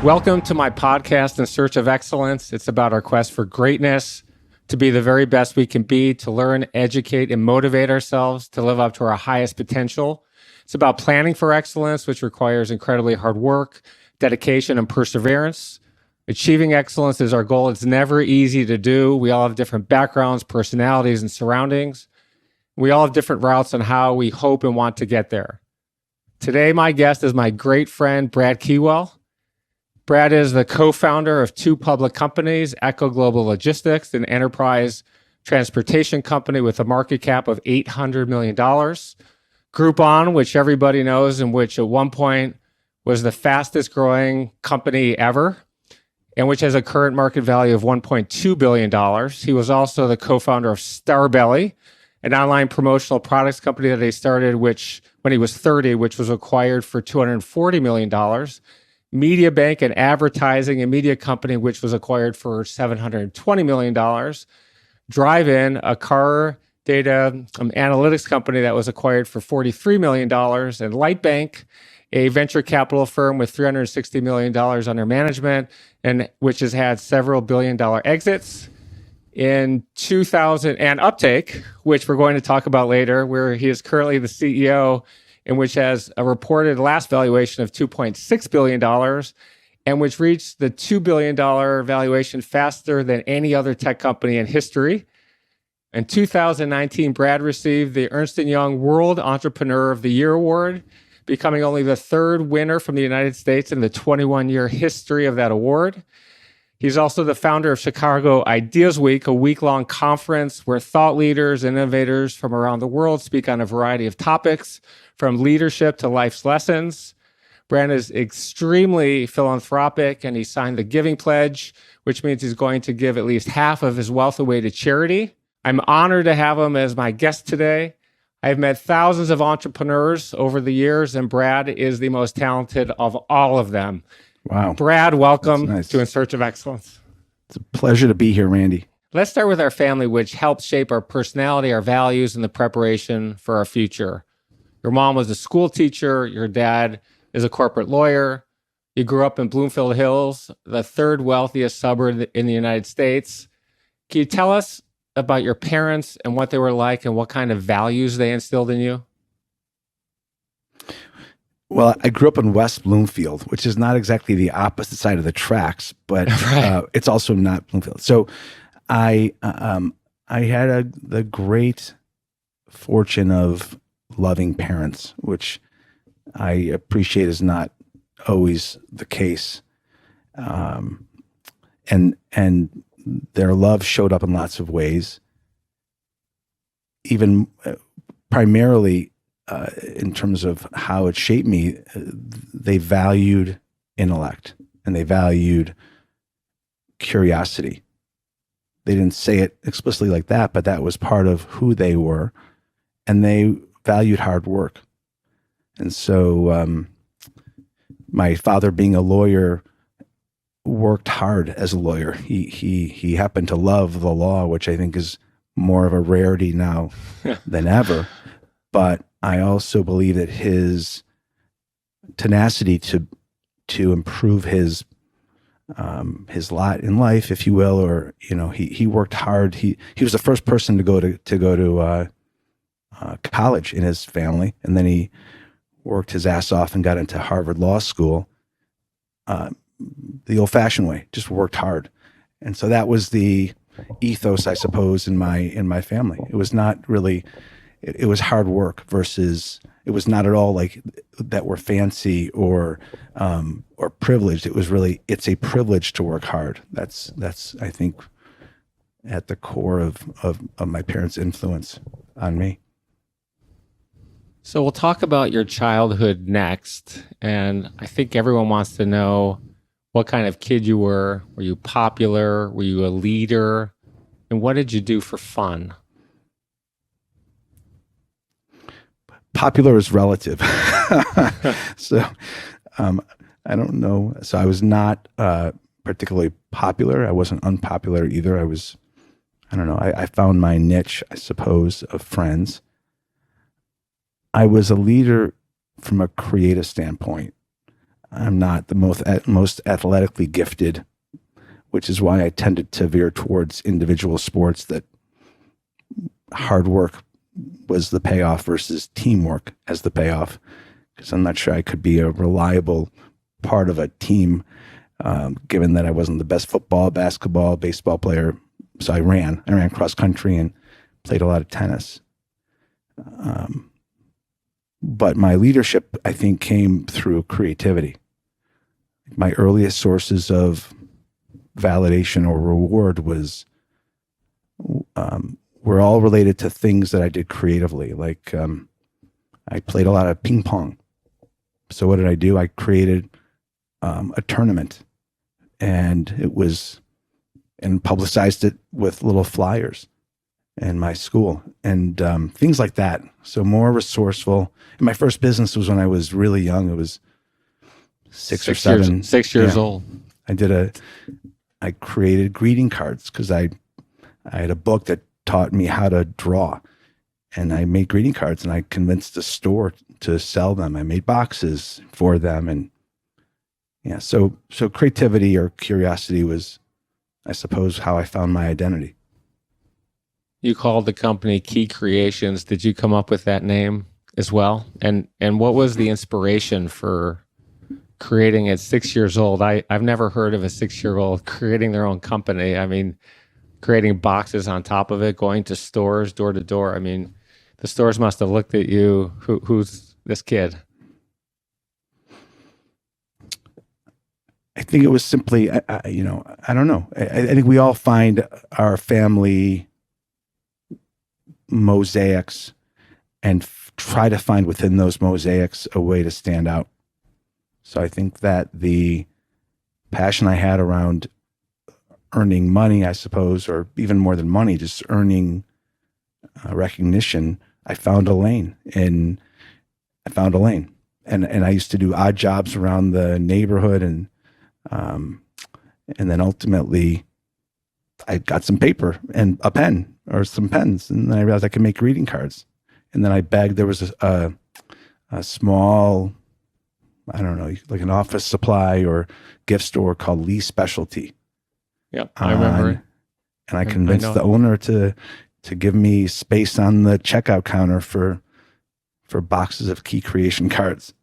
Welcome to my podcast, In Search of Excellence. It's about our quest for greatness, to be the very best we can be, to learn, educate, and motivate ourselves to live up to our highest potential. It's about planning for excellence, which requires incredibly hard work, dedication, and perseverance. Achieving excellence is our goal. It's never easy to do. We all have different backgrounds, personalities, and surroundings. We all have different routes on how we hope and want to get there. Today, my guest is my great friend, Brad Keywell. Brad is the co-founder of two public companies, Echo Global Logistics, an enterprise transportation company with a market cap of $800 million. Groupon, which everybody knows, and which at one point was the fastest growing company ever, and which has a current market value of $1.2 billion. He was also the co-founder of Starbelly, an online promotional products company that he started when he was 30, which was acquired for $240 million. Media Bank, an advertising and media company, which was acquired for $720 million. Drive-In, a car data analytics company that was acquired for $43 million. And Lightbank, a venture capital firm with $360 million under management, and which has had several billion-dollar exits. In 2000, and Uptake, which we're going to talk about later, where he is currently the CEO, and which has a reported last valuation of $2.6 billion, and which reached the $2 billion valuation faster than any other tech company in history. In 2019, Brad received the Ernst Young World Entrepreneur of the Year award, becoming only the third winner from the United States in the 21-year history of that award. He's also the founder of Chicago Ideas Week, a week-long conference where thought leaders and innovators from around the world speak on a variety of topics, from leadership to life's lessons. Brad is extremely philanthropic, and he signed the Giving Pledge, which means he's going to give at least half of his wealth away to charity. I'm honored to have him as my guest today. I've met thousands of entrepreneurs over the years, and Brad is the most talented of all of them. Wow. Brad, welcome nice. to In Search of Excellence. It's a pleasure to be here, Randy. Let's start with our family, which helps shape our personality, our values, and the preparation for our future. Your mom was a school teacher. Your dad is a corporate lawyer. You grew up in Bloomfield Hills, the third wealthiest suburb in the United States. Can you tell us about your parents and what they were like and what kind of values they instilled in you? Well, I grew up in West Bloomfield, which is not exactly the opposite side of the tracks, but Right. It's also not Bloomfield. So I had the great fortune of loving parents, which I appreciate is not always the case. And their love showed up in lots of ways, even primarily in terms of how it shaped me. They valued intellect and they valued curiosity. They didn't say it explicitly like that, but that was part of who they were. And they valued hard work. And so my father, being a lawyer, worked hard as a lawyer. He happened to love the law, which I think is more of a rarity now than ever. But I also believe that his tenacity to improve his lot in life, if you will, or he worked hard. He was the first person to go to college in his family, and then he worked his ass off and got into Harvard Law School the old-fashioned way, just worked hard. And so that was the ethos, I suppose, in my family. It was not really, it was hard work versus, it was not at all like that we're fancy or privileged. It was really, it's a privilege to work hard. That's I think at the core of my parents' influence on me. So we'll talk about your childhood next. And I think everyone wants to know what kind of kid you were. Were you popular? Were you a leader? And what did you do for fun? Popular is relative. So I don't know. So I was not particularly popular. I wasn't unpopular either. I don't know. I found my niche, I suppose, of friends. I was a leader from a creative standpoint. I'm not the most athletically gifted, which is why I tended to veer towards individual sports that hard work was the payoff versus teamwork as the payoff. Because I'm not sure I could be a reliable part of a team, given that I wasn't the best football, basketball, baseball player. So I ran cross country and played a lot of tennis. But my leadership, I think, came through creativity. My earliest sources of validation or reward were all related to things that I did creatively. Like I played a lot of ping pong. So what did I do? I created a tournament, and publicized it with little flyers in my school and things like that. So more resourceful. And my first business was when I was really young. It was six or seven. 6 years old. I created greeting cards because I had a book that taught me how to draw, and I made greeting cards, and I convinced the store to sell them. I made boxes for them, and so creativity or curiosity was, I suppose, how I found my identity. You called the company Key Creations. Did you come up with that name as well? And what was the inspiration for creating it 6 years old? I've never heard of a 6-year-old creating their own company. I mean, creating boxes on top of it, going to stores, door to door. I mean, the stores must have looked at you. Who's this kid? I think it was simply, I don't know. I think we all find our family mosaics and try to find within those mosaics a way to stand out. So I think that the passion I had around earning money, I suppose, or even more than money, just earning recognition, I found a lane. And I used to do odd jobs around the neighborhood, and then ultimately I got some paper and a pen or some pens, and then I realized I could make greeting cards. And then I begged. There was a small, I don't know, like an office supply or gift store called Lee Specialty. Yep, I remember. And I convinced the owner to give me space on the checkout counter for boxes of Key Creation cards.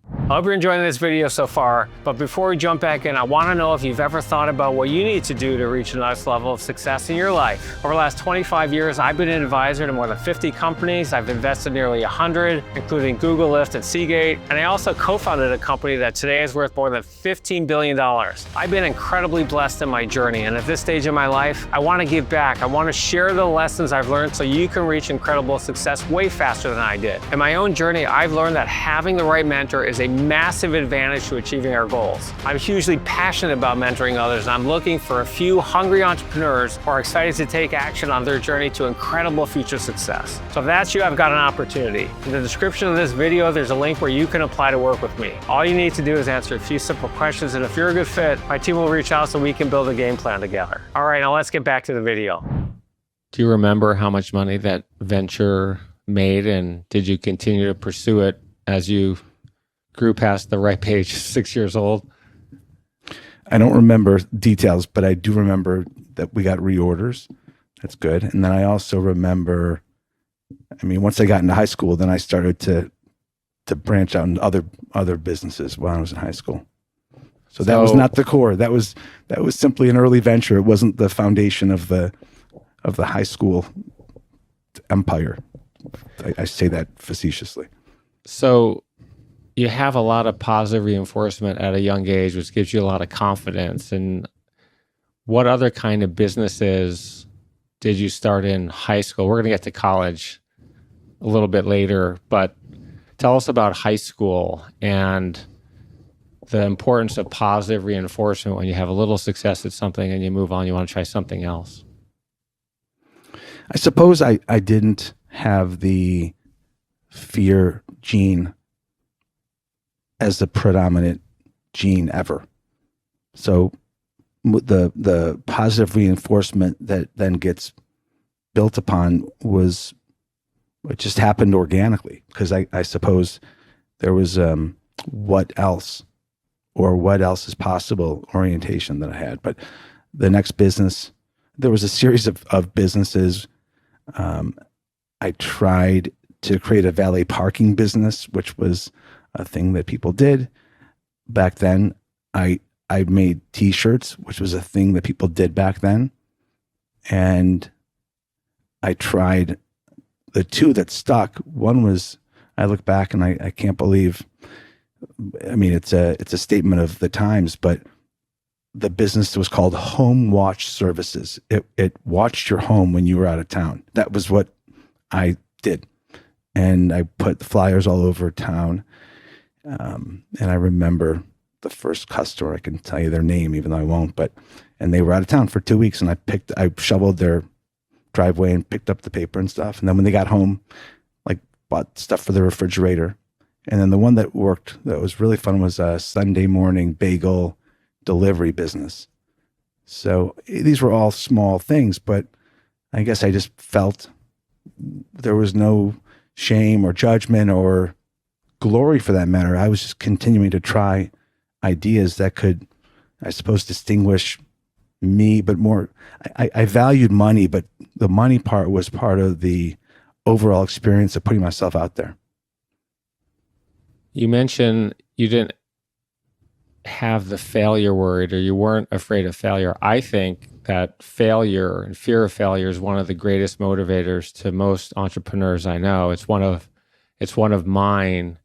I hope you're enjoying this video so far, but before we jump back in, I want to know if you've ever thought about what you need to do to reach the next level of success in your life. Over the last 25 years, I've been an advisor to more than 50 companies. I've invested nearly 100, including Google, Lyft, and Seagate, and I also co-founded a company that today is worth more than $15 billion. I've been incredibly blessed in my journey, and at this stage in my life, I want to give back. I want to share the lessons I've learned so you can reach incredible success way faster than I did. In my own journey, I've learned that having the right mentor is a massive advantage to achieving our goals. I'm hugely passionate about mentoring others, and I'm looking for a few hungry entrepreneurs who are excited to take action on their journey to incredible future success. So if that's you, I've got an opportunity. In the description of this video, there's a link where you can apply to work with me. All you need to do is answer a few simple questions, and if you're a good fit, my team will reach out so we can build a game plan together. All right, now let's get back to the video. Do you remember how much money that venture made, and did you continue to pursue it as you grew past the ripe age, 6 years old? I don't remember details, but I do remember that we got reorders. That's good. And then I also remember, once I got into high school, then I started to branch out into other businesses while I was in high school. So that was not the core. That was simply an early venture. It wasn't the foundation of the high school empire. I say that facetiously. So you have a lot of positive reinforcement at a young age, which gives you a lot of confidence. And what other kind of businesses did you start in high school? We're going to get to college a little bit later, but tell us about high school and the importance of positive reinforcement when you have a little success at something and you move on, you want to try something else. I suppose I didn't have the fear gene as the predominant gene ever. So the positive reinforcement that then gets built upon it just happened organically, because I suppose there was what else or what else is possible orientation that I had. But the next business, there was a series of businesses. I tried to create a valet parking business, which was a thing that people did back then. I made t-shirts, which was a thing that people did back then. And I tried the two that stuck. One was, I look back and I can't believe, I mean, it's a statement of the times, but the business was called Home Watch Services. It watched your home when you were out of town. That was what I did. And I put the flyers all over town. And I remember the first customer, I can tell you their name, even though I won't, and they were out of town for 2 weeks, and I shoveled their driveway and picked up the paper and stuff. And then when they got home, like bought stuff for the refrigerator. And then the one that worked, that was really fun, was a Sunday morning bagel delivery business. So these were all small things, but I guess I just felt there was no shame or judgment or glory for that matter. I was just continuing to try ideas that could, I suppose, distinguish me, but more, I valued money, but the money part was part of the overall experience of putting myself out there. You mentioned you didn't have the failure worried, or you weren't afraid of failure. I think that failure and fear of failure is one of the greatest motivators to most entrepreneurs I know. It's one of mine.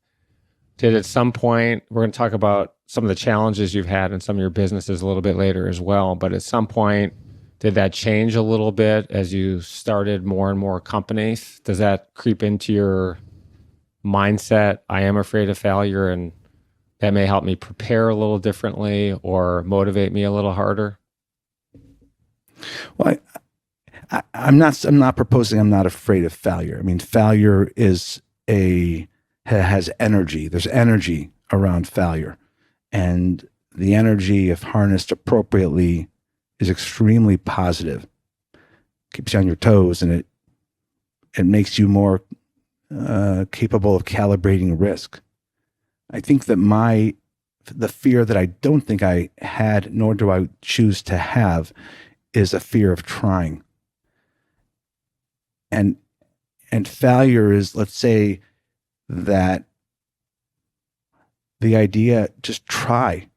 Did at some point, we're going to talk about some of the challenges you've had in some of your businesses a little bit later as well, but at some point, did that change a little bit as you started more and more companies? Does that creep into your mindset? I am afraid of failure, and that may help me prepare a little differently or motivate me a little harder. Well, I'm not proposing I'm not afraid of failure. I mean, failure has energy. There's energy around failure, and the energy, if harnessed appropriately, is extremely positive. Keeps you on your toes, and it makes you more capable of calibrating risk. I think that the fear that I don't think I had, nor do I choose to have, is a fear of trying. And failure is, let's say that the idea, just try,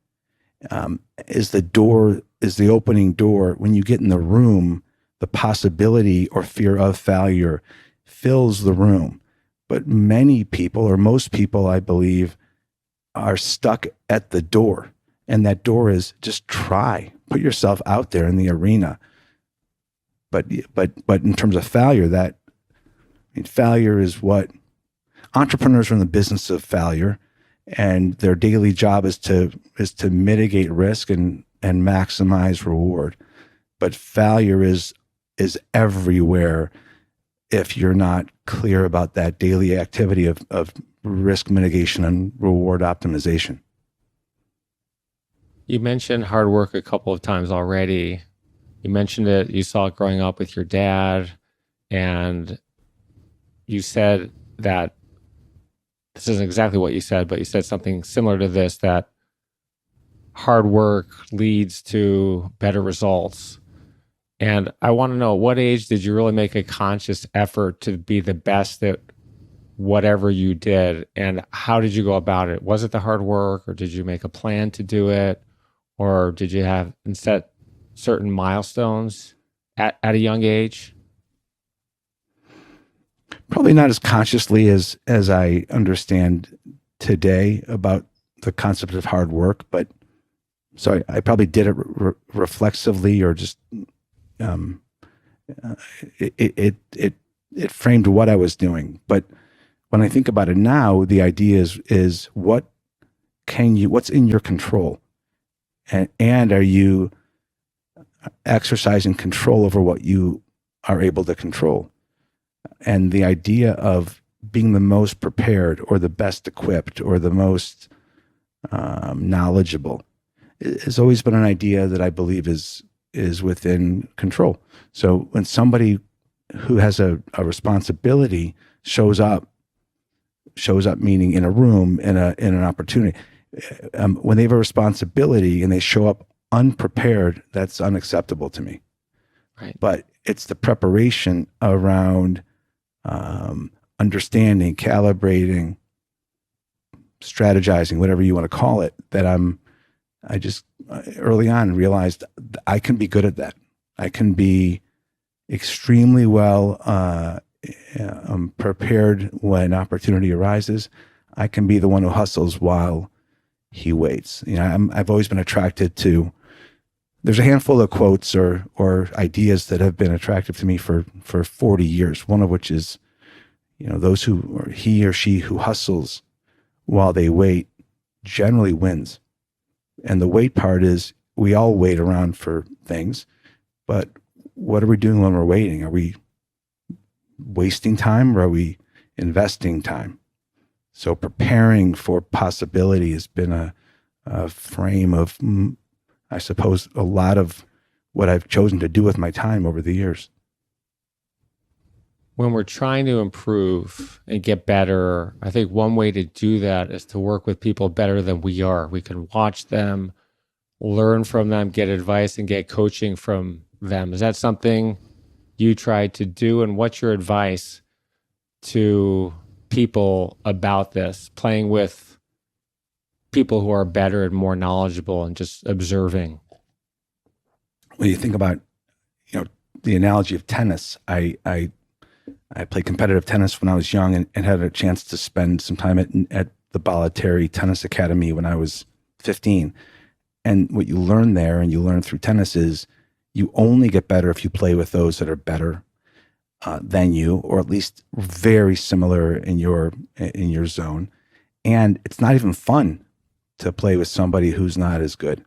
is the opening door. When you get in the room, the possibility or fear of failure fills the room. But many people, or most people, I believe, are stuck at the door. And that door is just try. Put yourself out there in the arena. But in terms of failure, failure is what entrepreneurs are in the business of failure, and their daily job is to mitigate risk and maximize reward. But failure is everywhere if you're not clear about that daily activity of risk mitigation and reward optimization. You mentioned hard work a couple of times already. You mentioned it, you saw it growing up with your dad, and you said that, this isn't exactly what you said, but you said something similar to this, that hard work leads to better results. And I want to know, at what age did you really make a conscious effort to be the best at whatever you did? And how did you go about it? Was it the hard work, or did you make a plan to do it? Or did you have and set certain milestones at a young age? Probably not as consciously as I understand today about the concept of hard work, but so I probably did it reflexively, or just it framed what I was doing. But when I think about it now, the idea is what's in your control, and are you exercising control over what you are able to control? And the idea of being the most prepared, or the best equipped, or the most knowledgeable has always been an idea that I believe is within control. So when somebody who has a responsibility shows up, shows up, meaning in a room, in an opportunity. When they have a responsibility and they show up unprepared, that's unacceptable to me. Right. But it's the preparation around understanding, calibrating, strategizing, whatever you want to call it, that I just early on realized I can be good at that. I can be extremely well prepared when opportunity arises. I can be the one who hustles while he waits. I've always been attracted to, there's a handful of quotes or ideas that have been attractive to me for 40 years. One of which is, those who, or he or she who hustles while they wait generally wins. And the wait part is, we all wait around for things, but what are we doing when we're waiting? Are we wasting time, or are we investing time? So preparing for possibility has been a frame of, I suppose, a lot of what I've chosen to do with my time over the years. When we're trying to improve and get better, I think one way to do that is to work with people better than we are. We can watch them, learn from them, get advice, and get coaching from them. Is that something you try to do? And what's your advice to people about this, playing with people who are better and more knowledgeable and just observing? When you think about, the analogy of tennis, I played competitive tennis when I was young and had a chance to spend some time at the Bollettieri Tennis Academy when I was 15. And what you learn there, and you learn through tennis, is you only get better if you play with those that are better than you, or at least very similar in your zone. And it's not even fun to play with somebody who's not as good.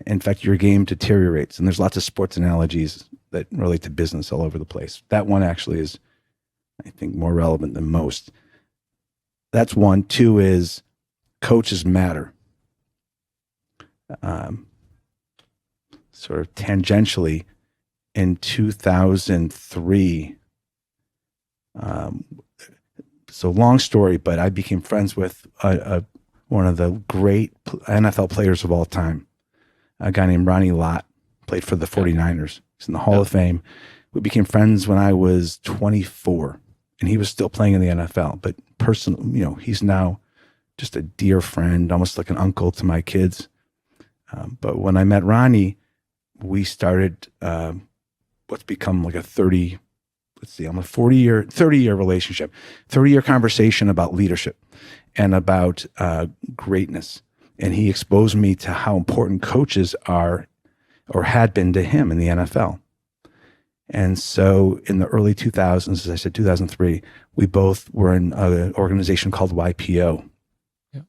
In fact, your game deteriorates. And there's lots of sports analogies that relate to business all over the place. That one actually is, I think, more relevant than most. That's one. Two is coaches matter. Sort of tangentially, in 2003, so long story, but I became friends with one of the great NFL players of all time, a guy named Ronnie Lott, played for the 49ers. He's in the Hall of Fame. We became friends when I was 24, and he was still playing in the NFL. But personally, he's now just a dear friend, almost like an uncle to my kids. But when I met Ronnie, we started what's become like a 30-year relationship, 30-year conversation about leadership and about greatness. And he exposed me to how important coaches are, or had been to him in the NFL. And so in the early 2000s, as I said, 2003, we both were in an organization called YPO. Yeah.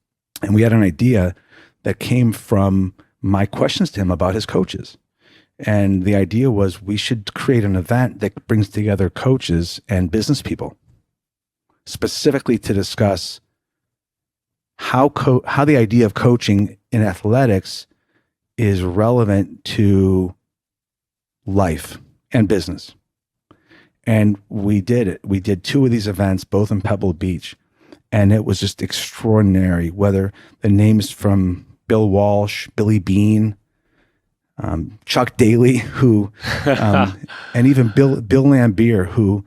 And we had an idea that came from my questions to him about his coaches. And the idea was, we should create an event that brings together coaches and business people, specifically to discuss how the idea of coaching in athletics is relevant to life and business. And we did it. We did two of these events, both in Pebble Beach. And it was just extraordinary, whether the names from Bill Walsh, Billy Bean, Chuck Daly, who, and even Bill Lambier, who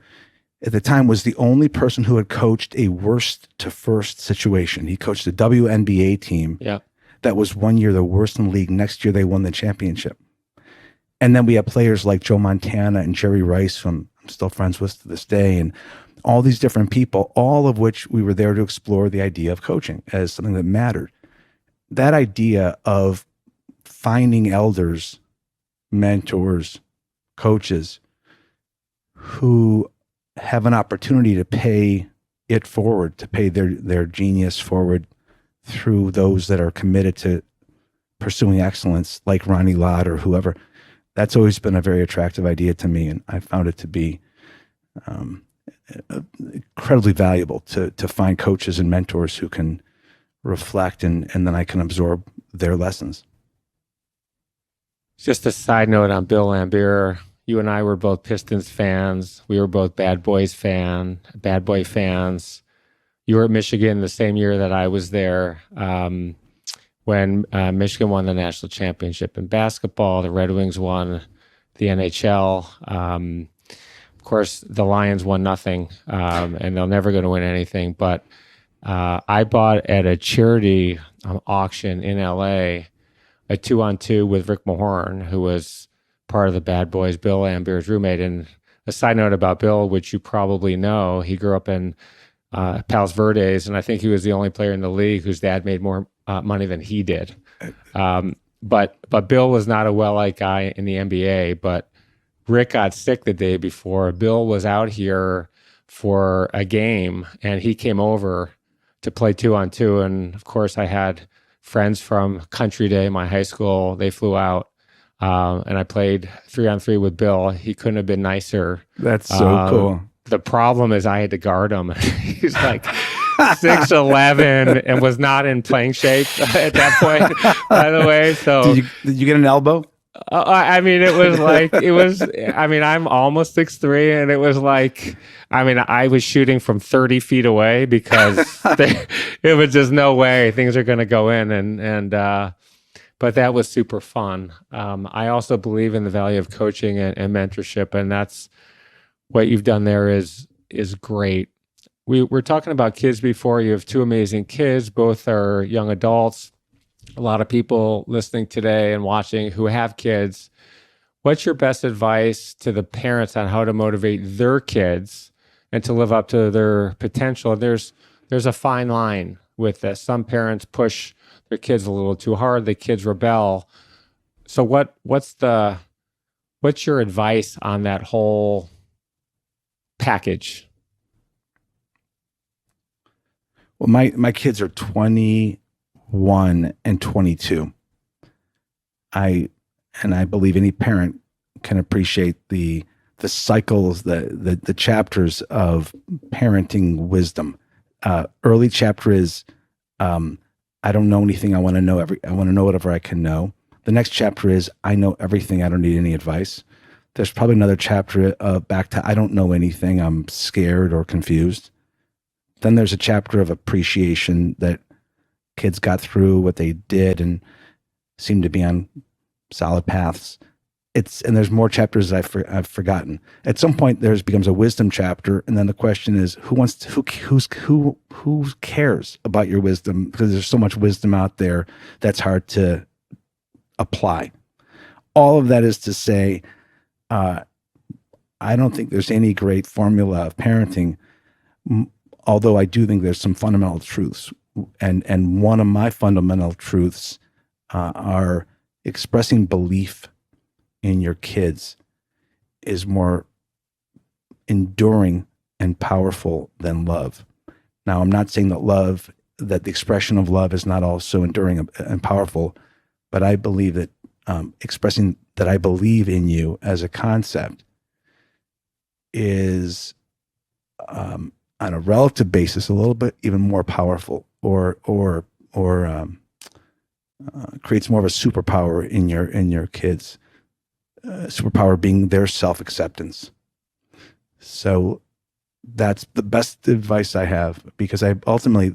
at the time was the only person who had coached a worst to first situation. He coached a WNBA team that was one year the worst in the league. Next year, they won the championship. And then we had players like Joe Montana and Jerry Rice, who I'm still friends with to this day, and all these different people, all of which we were there to explore the idea of coaching as something that mattered. That idea of finding elders, mentors, coaches who have an opportunity to pay it forward, to pay their genius forward through those that are committed to pursuing excellence, like Ronnie Lott or whoever. That's always been a very attractive idea to me, and I found it to be incredibly valuable to find coaches and mentors who can reflect, and then I can absorb their lessons. Just a side note on Bill Lambier. You and I were both Pistons fans. We were both Bad Boy fans. you were at Michigan the same year that I was there, when Michigan won the national championship in basketball. The Red Wings won the NHL. Of course, the Lions won nothing, and they're never going to win anything. But I bought at a charity auction in LA a 2-on-2 with Rick Mahorn, who was part of the Bad Boys, Bill Lambert's roommate. And a side note about Bill, which you probably know, he grew up in Palos Verdes, and I think he was the only player in the league whose dad made more money than he did. But Bill was not a well-liked guy in the NBA, but Rick got sick the day before. Bill was out here for a game, and he came over to play 2-on-2. And of course, I had friends from Country Day, my high school. They flew out, and I played 3-on-3 with Bill. He couldn't have been nicer. That's so cool. The problem is I had to guard him. He's like 6'11" and was not in playing shape at that point, by the way. So did you get an elbow? I mean, I'm almost 6'3", and it was like, I was shooting from 30 feet away because it was just no way things are going to go in. But that was super fun. I also believe in the value of coaching and mentorship, and that's what you've done there is great. We're talking about kids before. You have two amazing kids. Both are young adults. A lot of people listening today and watching who have kids. What's your best advice to the parents on how to motivate their kids and to live up to their potential? There's a fine line with this. Some parents push their kids a little too hard. The kids rebel. So what's your advice on that whole package? Well, my kids are 21 and 22. I believe any parent can appreciate the cycles, the chapters of parenting wisdom. Early chapter is, I don't know anything. I want to know whatever I can know. The next chapter is, I know everything. I don't need any advice. There's probably another chapter back to, I don't know anything. I'm scared or confused. Then there's a chapter of appreciation that kids got through what they did and seem to be on solid paths. And there's more chapters that I've forgotten. At some point, there's becomes a wisdom chapter, and then the question is, who cares about your wisdom? Because there's so much wisdom out there that's hard to apply. All of that is to say, I don't think there's any great formula of parenting, although I do think there's some fundamental truths. And one of my fundamental truths are expressing belief in your kids is more enduring and powerful than love. Now, I'm not saying that the expression of love is not also enduring and powerful, but I believe that expressing that I believe in you as a concept is, on a relative basis, a little bit even more powerful, or creates more of a superpower in your kids. Superpower being their self-acceptance. So that's the best advice I have, because I ultimately,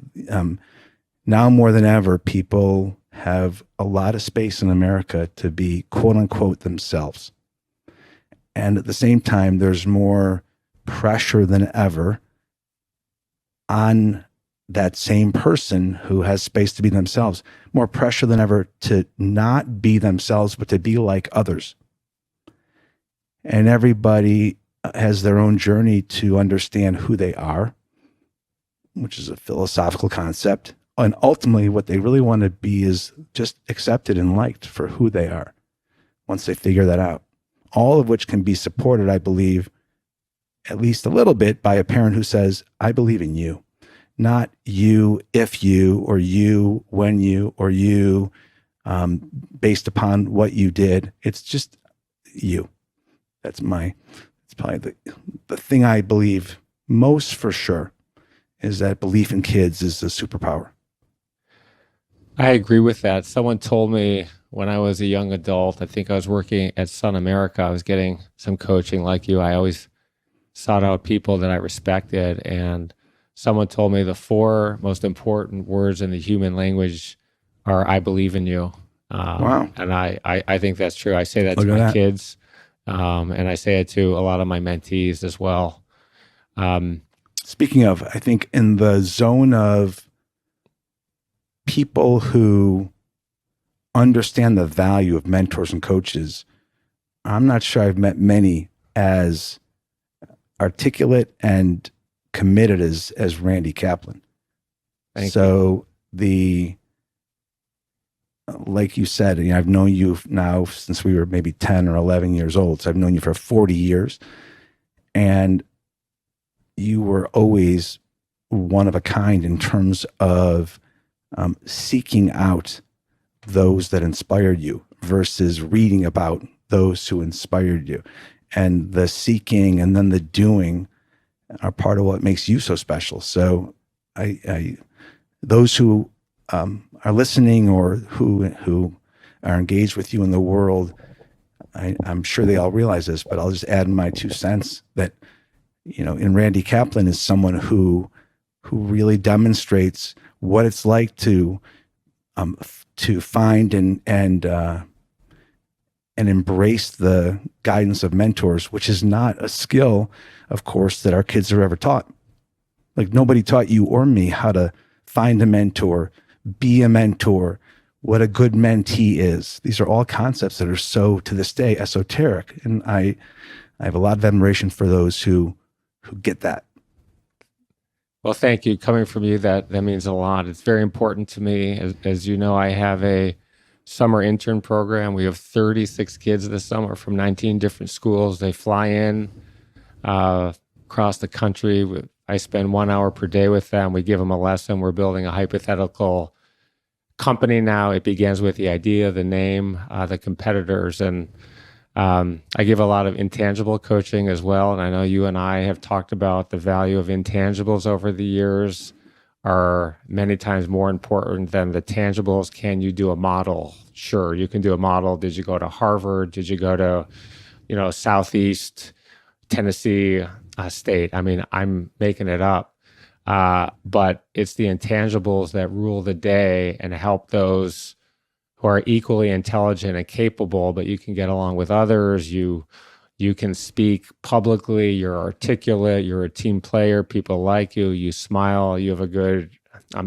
now more than ever, people have a lot of space in America to be quote unquote themselves. And at the same time, there's more pressure than ever on that same person who has space to be themselves, more pressure than ever to not be themselves, but to be like others. And everybody has their own journey to understand who they are, which is a philosophical concept. And ultimately, what they really want to be is just accepted and liked for who they are once they figure that out. All of which can be supported, I believe, at least a little bit, by a parent who says, I believe in you. Not you, if you, or you, when you, or you, based upon what you did. It's just you. It's probably the thing I believe most for sure, is that belief in kids is a superpower. I agree with that. Someone told me when I was a young adult, I think I was working at Sun America, I was getting some coaching like you. I always sought out people that I respected, and someone told me the four most important words in the human language are "I believe in you." Wow. And I think that's true. I say that Look to at my that. kids, and I say it to a lot of my mentees as well. Speaking of, I think in the zone of people who understand the value of mentors and coaches, I'm not sure I've met many as articulate and committed as Randy Kaplan. Thank so the like you said, I've known you now since we were maybe 10 or 11 years old. So I've known you for 40 years, and you were always one of a kind in terms of seeking out those that inspired you versus reading about those who inspired you. And the seeking and then the doing are part of what makes you so special. So those who are listening or who are engaged with you in the world, I'm sure they all realize this, but I'll just add my 2 cents that, in Randy Kaplan is someone who really demonstrates what it's like to find and embrace the guidance of mentors, which is not a skill, of course, that our kids are ever taught. Like nobody taught you or me how to find a mentor, be a mentor, what a good mentee is. These are all concepts that are so, to this day, esoteric. And I have a lot of admiration for those who get that. Well, thank you. Coming from you, that means a lot. It's very important to me. As you know, I have a summer intern program. We have 36 kids this summer from 19 different schools. They fly in across the country. I spend 1 hour per day with them. We give them a lesson. We're building a hypothetical company now. It begins with the idea, the name, the competitors, and I give a lot of intangible coaching as well. And I know you and I have talked about the value of intangibles over the years are many times more important than the tangibles. Can you do a model? Sure, you can do a model. Did you go to Harvard? Did you go to, Southeast Tennessee State? I mean, I'm making it up. But it's the intangibles that rule the day and help those who are equally intelligent and capable, but you can get along with others. You can speak publicly, you're articulate, you're a team player, people like you, you smile, you have a good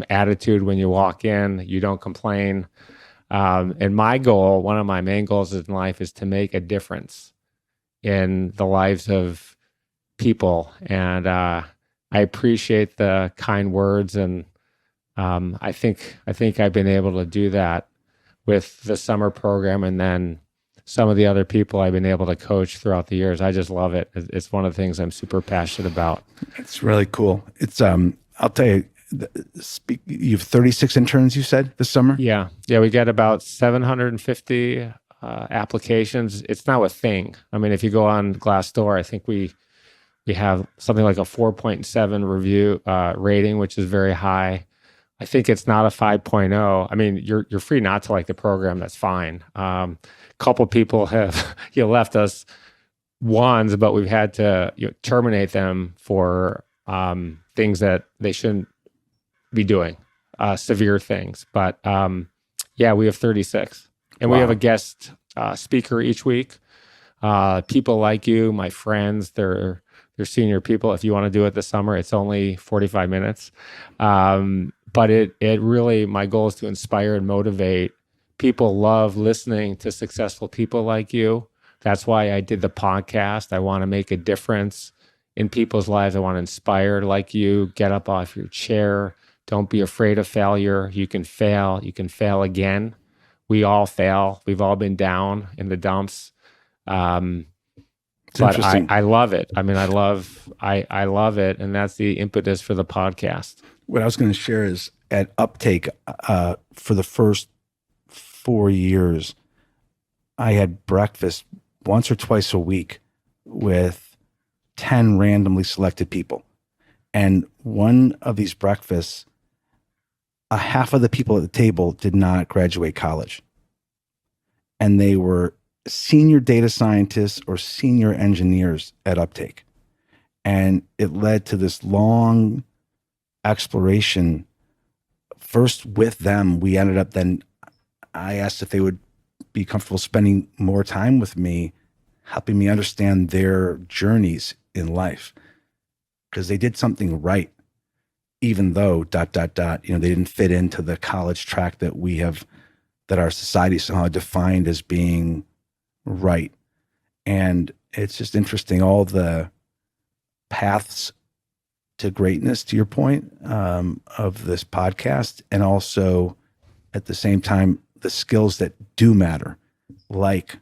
attitude when you walk in, you don't complain. And my goal, one of my main goals in life is to make a difference in the lives of people. And I appreciate the kind words, and I think I've been able to do that with the summer program, and then some of the other people I've been able to coach throughout the years. I just love it. It's one of the things I'm super passionate about. It's really cool. It's I'll tell you, you have 36 interns, you said, this summer? Yeah, we get about 750 applications. It's now a thing. I mean, if you go on Glassdoor, I think we have something like a 4.7 review rating, which is very high. I think it's not a 5.0. I mean, you're free not to like the program. That's fine. A couple people have left us ones, but we've had to terminate them for things that they shouldn't be doing, severe things. But we have 36, and Wow. we have a guest speaker each week. People like you, my friends, they're senior people. If you want to do it this summer, it's only 45 minutes. But it really, my goal is to inspire and motivate. People love listening to successful people like you. That's why I did the podcast. I want to make a difference in people's lives. I want to inspire like you. Get up off your chair. Don't be afraid of failure. You can fail. You can fail again. We all fail. We've all been down in the dumps. But I love it. I mean, I love it. And that's the impetus for the podcast. What I was going to share is at Uptake, for the first 4 years, I had breakfast once or twice a week with 10 randomly selected people. And one of these breakfasts, a half of the people at the table did not graduate college. And they were senior data scientists or senior engineers at Uptake. And it led to this long exploration, first with them, we ended up then, I asked if they would be comfortable spending more time with me, helping me understand their journeys in life, because they did something right, even though ... they didn't fit into the college track that we have, that our society somehow defined as being right. And it's just interesting, all the paths to greatness, to your point, of this podcast, and also at the same time, the skills that do matter, like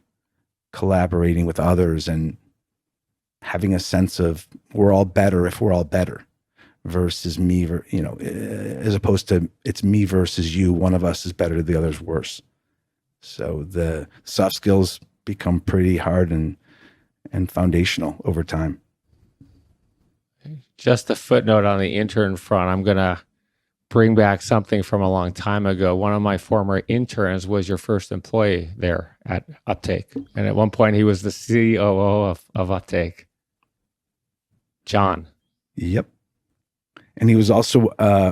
collaborating with others and having a sense of we're all better if we're all better, versus me, as opposed to it's me versus you. One of us is better, the other's worse. So the soft skills become pretty hard and foundational over time. Just a footnote on the intern front, I'm going to bring back something from a long time ago. One of my former interns was your first employee there at Uptake. And at one point, he was the COO of Uptake. John. Yep. And he was also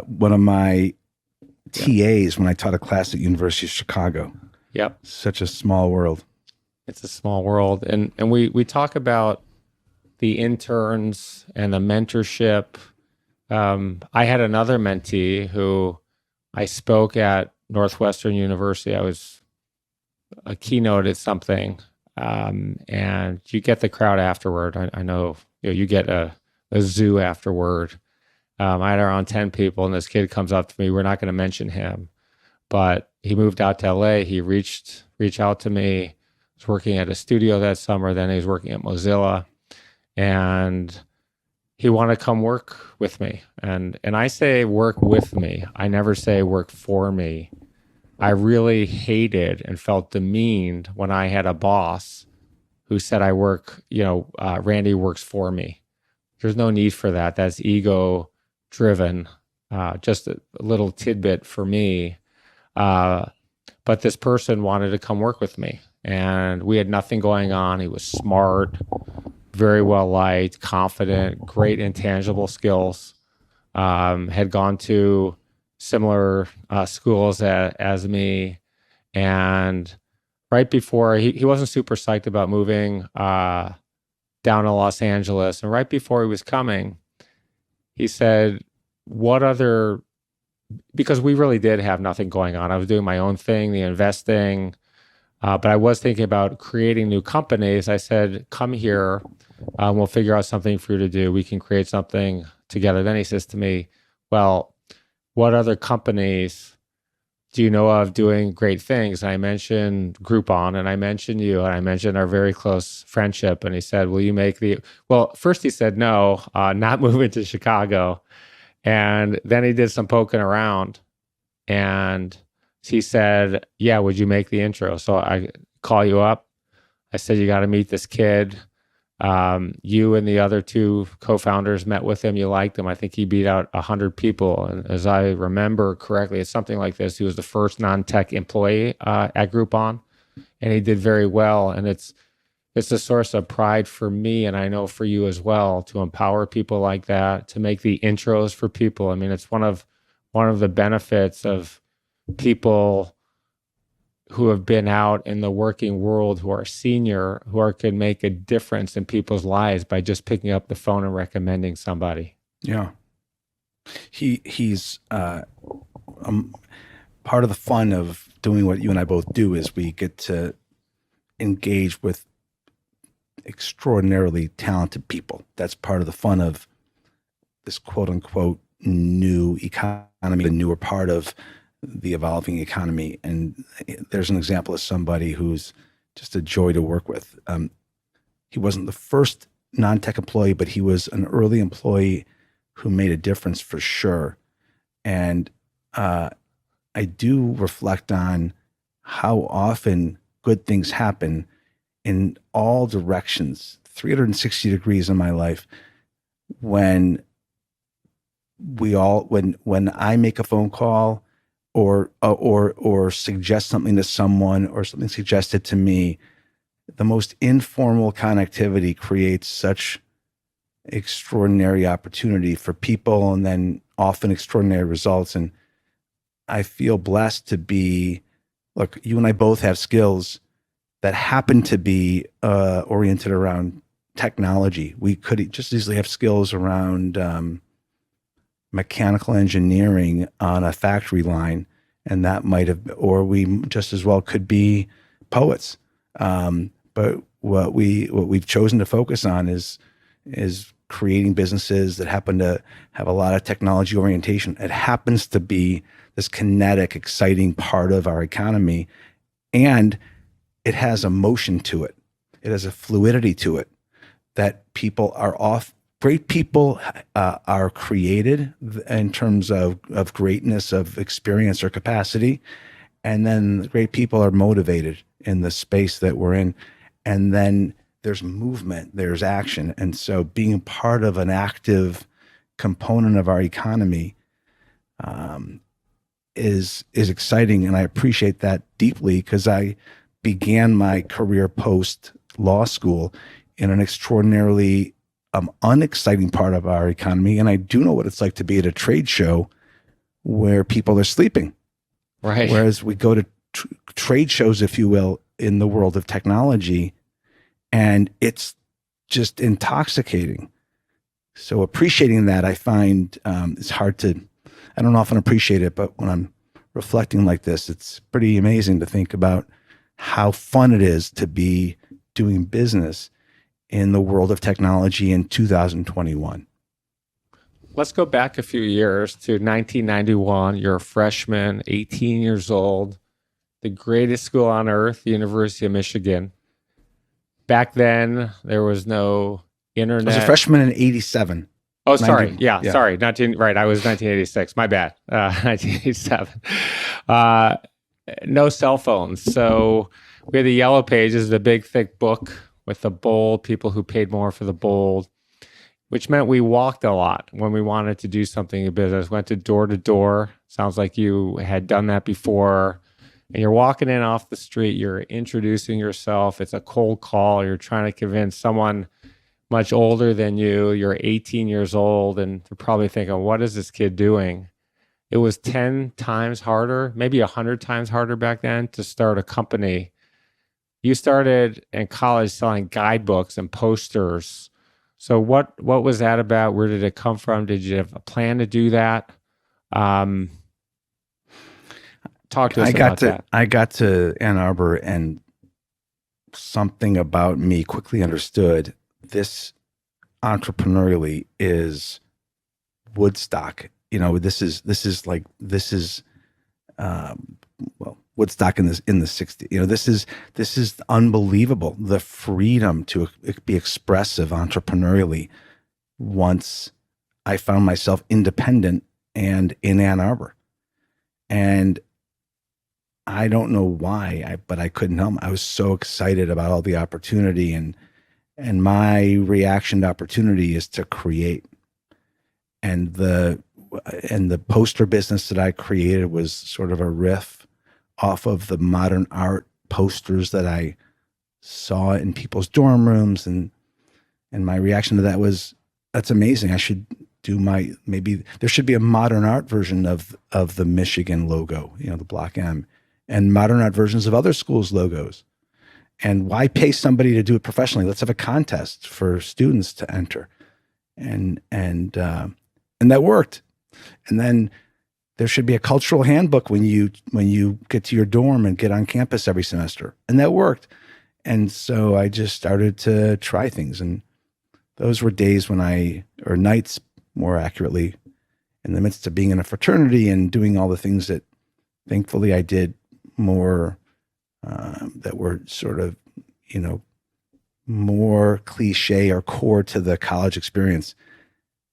one of my TAs when I taught a class at University of Chicago. Yep. Such a small world. It's a small world. And we talk about the interns and the mentorship. I had another mentee who I spoke at Northwestern University. I was a keynote at something, and you get the crowd afterward. I know, you get a zoo afterward. I had around 10 people, and this kid comes up to me. We're not going to mention him, but he moved out to LA. He reached out to me. He was working at a studio that summer. Then he was working at Mozilla, and he wanted to come work with me. And I say work with me. I never say work for me. I really hated and felt demeaned when I had a boss who said I work, Randy works for me. There's no need for that. That's ego driven. Just a little tidbit for me. But this person wanted to come work with me, and we had nothing going on. He was smart, very well liked, confident, great intangible skills, had gone to similar schools as me. And right before, he wasn't super psyched about moving down to Los Angeles. And right before he was coming, he said, because we really did have nothing going on. I was doing my own thing, the investing, but I was thinking about creating new companies. I said, come here. We'll figure out something for you to do. We can create something together. Then he says to me, well, what other companies do you know of doing great things? And I mentioned Groupon, and I mentioned you, and I mentioned our very close friendship. And he said, will you make first he said, no, not moving to Chicago. And then he did some poking around, and he said, yeah, would you make the intro? So I call you up. I said, you got to meet this kid. You and the other two co-founders met with him. You liked him. I think he beat out 100 people. And as I remember correctly, it's something like this. He was the first non-tech employee at Groupon, and he did very well. And it's a source of pride for me, and I know for you as well, to empower people like that, to make the intros for people. I mean, it's one of the benefits of people who have been out in the working world, who are senior, can make a difference in people's lives by just picking up the phone and recommending somebody. Yeah. He's part of the fun of doing what you and I both do is we get to engage with extraordinarily talented people. That's part of the fun of this quote unquote new economy, the newer part of the evolving economy. And there's an example of somebody who's just a joy to work with. He wasn't the first non-tech employee, but he was an early employee who made a difference for sure. And I do reflect on how often good things happen in all directions, 360 degrees in my life, when I make a phone call or suggest something to someone or something suggested to me, the most informal connectivity creates such extraordinary opportunity for people, and then often extraordinary results. And I feel blessed to be, look, you and I both have skills that happen to be oriented around technology. We could just easily have skills around mechanical engineering on a factory line, and that might have, or we just as well could be poets. But what we've chosen to focus on is creating businesses that happen to have a lot of technology orientation. It happens to be this kinetic, exciting part of our economy, and it has a motion to it. It has a fluidity to it that people are off. Great people are created in terms of greatness of experience or capacity. And then great people are motivated in the space that we're in. And then there's movement, there's action. And so being part of an active component of our economy is exciting. And I appreciate that deeply because I began my career post law school in an extraordinarily unexciting part of our economy. And I do know what it's like to be at a trade show where people are sleeping. Right. Whereas we go to trade shows, if you will, in the world of technology, and it's just intoxicating. So appreciating that, I find it's hard to, I don't often appreciate it, but when I'm reflecting like this, it's pretty amazing to think about how fun it is to be doing business in the world of technology in 2021. Let's go back a few years to 1991. You're a freshman, 18 years old, the greatest school on earth, the University of Michigan. Back then, there was no internet. I was a freshman in 87. Oh, sorry. 90, yeah, sorry. Right. I was 1986. My bad. 1987. No cell phones. So we had the Yellow Pages, the big, thick book with the bold, people who paid more for the bold, which meant we walked a lot when we wanted to do something in business. Went to door. Sounds like you had done that before. And you're walking in off the street. You're introducing yourself. It's a cold call. You're trying to convince someone much older than you. You're 18 years old, and they're probably thinking, what is this kid doing? It was 10 times harder, maybe 100 times harder back then to start a company. You started in college selling guidebooks and posters. So what was that about? Where did it come from? Did you have a plan to do that? Talk to us about that. I got to Ann Arbor, and something about me quickly understood this entrepreneurially is Woodstock. You know, this is Woodstock in the 60s. You know, this is unbelievable. The freedom to be expressive entrepreneurially once I found myself independent and in Ann Arbor. And I don't know why, but I couldn't help. I was so excited about all the opportunity, and my reaction to opportunity is to create. And the poster business that I created was sort of a riff off of the modern art posters that I saw in people's dorm rooms, and my reaction to that was, that's amazing. I should do maybe there should be a modern art version of the Michigan logo, you know, the Block M, and modern art versions of other schools' logos. And why pay somebody to do it professionally? Let's have a contest for students to enter. And that worked. And then there should be a cultural handbook when you get to your dorm and get on campus every semester. And that worked. And so I just started to try things. And those were days or nights more accurately, in the midst of being in a fraternity and doing all the things that thankfully I did more, that were sort of, you know, more cliche or core to the college experience.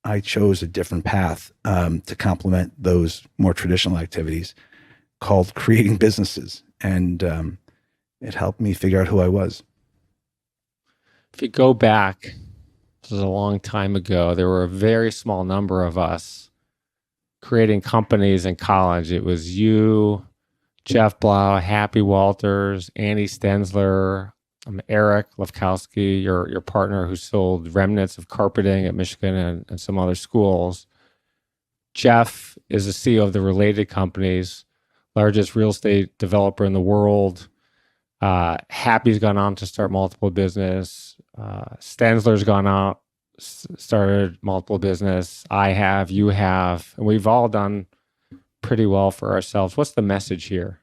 I chose a different path to complement those more traditional activities called creating businesses. And it helped me figure out who I was. If you go back, this was a long time ago, there were a very small number of us creating companies in college. It was you, Jeff Blau, Happy Walters, Annie Stensler, Eric Lefkowski, your partner who sold remnants of carpeting at Michigan and some other schools. Jeff is the CEO of the Related Companies, largest real estate developer in the world. Happy's gone on to start multiple business. Stensler's gone out, started multiple business. I have, you have, and we've all done pretty well for ourselves. What's the message here?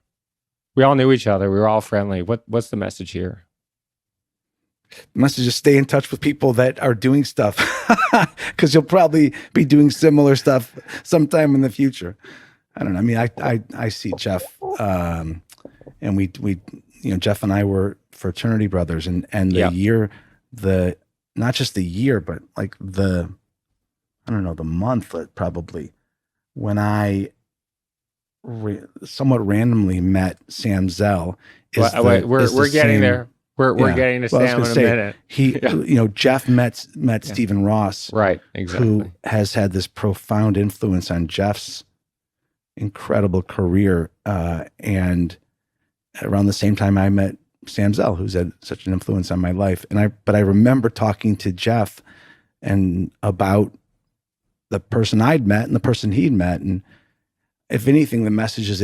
We all knew each other. We were all friendly. What's the message here? The message is stay in touch with people that are doing stuff, because you'll probably be doing similar stuff sometime in the future. I don't know. I mean, I see Jeff, and we Jeff and I were fraternity brothers, and the year, not just the year, but like the month probably, when I somewhat randomly met Sam Zell. We're getting there. We're getting to Sam in a minute. Jeff met Stephen Ross, right? Exactly. Who has had this profound influence on Jeff's incredible career. And around the same time, I met Sam Zell, who's had such an influence on my life. But I remember talking to Jeff and about the person I'd met and the person he'd met. And if anything, the message is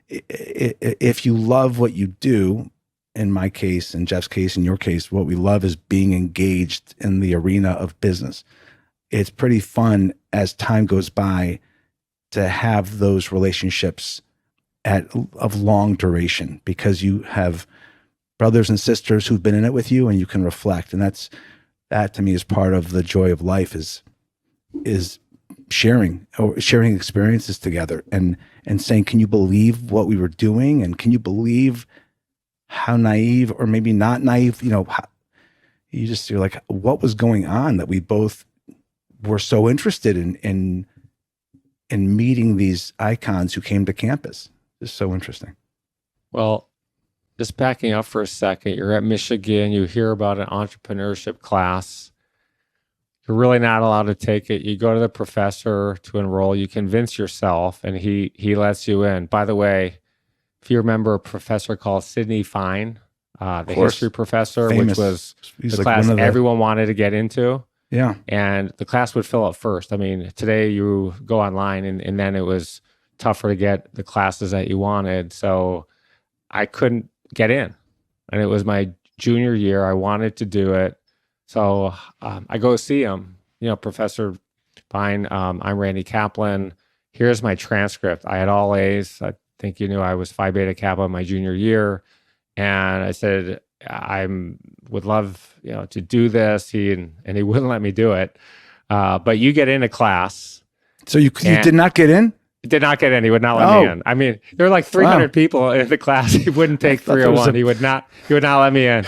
if you love what you do, in my case, in Jeff's case, in your case, what we love is being engaged in the arena of business. It's pretty fun as time goes by to have those relationships of long duration, because you have brothers and sisters who've been in it with you, and you can reflect. And that to me is part of the joy of life, is sharing experiences together and saying, can you believe what we were doing? And can you believe how naive, or maybe not naive, you're like, what was going on that we both were so interested in meeting these icons who came to campus. It's so interesting. Well, just backing up for a second, you're at Michigan, you hear about an entrepreneurship class. You're really not allowed to take it. You go to the professor to enroll, you convince yourself, and he lets you in. By the way, if you remember a professor called Sidney Fine, the history professor, famous. Which was He's the like class everyone wanted to get into. Yeah. And the class would fill up first. I mean, today you go online and then it was tougher to get the classes that you wanted. So I couldn't get in. And it was my junior year. I wanted to do it. So I go see him, Professor Fine, I'm Randy Kaplan. Here's my transcript. I had all A's. I think you knew I was Phi Beta Kappa my junior year. And I said, I would love, to do this. And he wouldn't let me do it. But you get into class. So you did not get in? Did not get in. He would not let me in. I mean, there were like 300 people in the class. He wouldn't take 301. He would not let me in.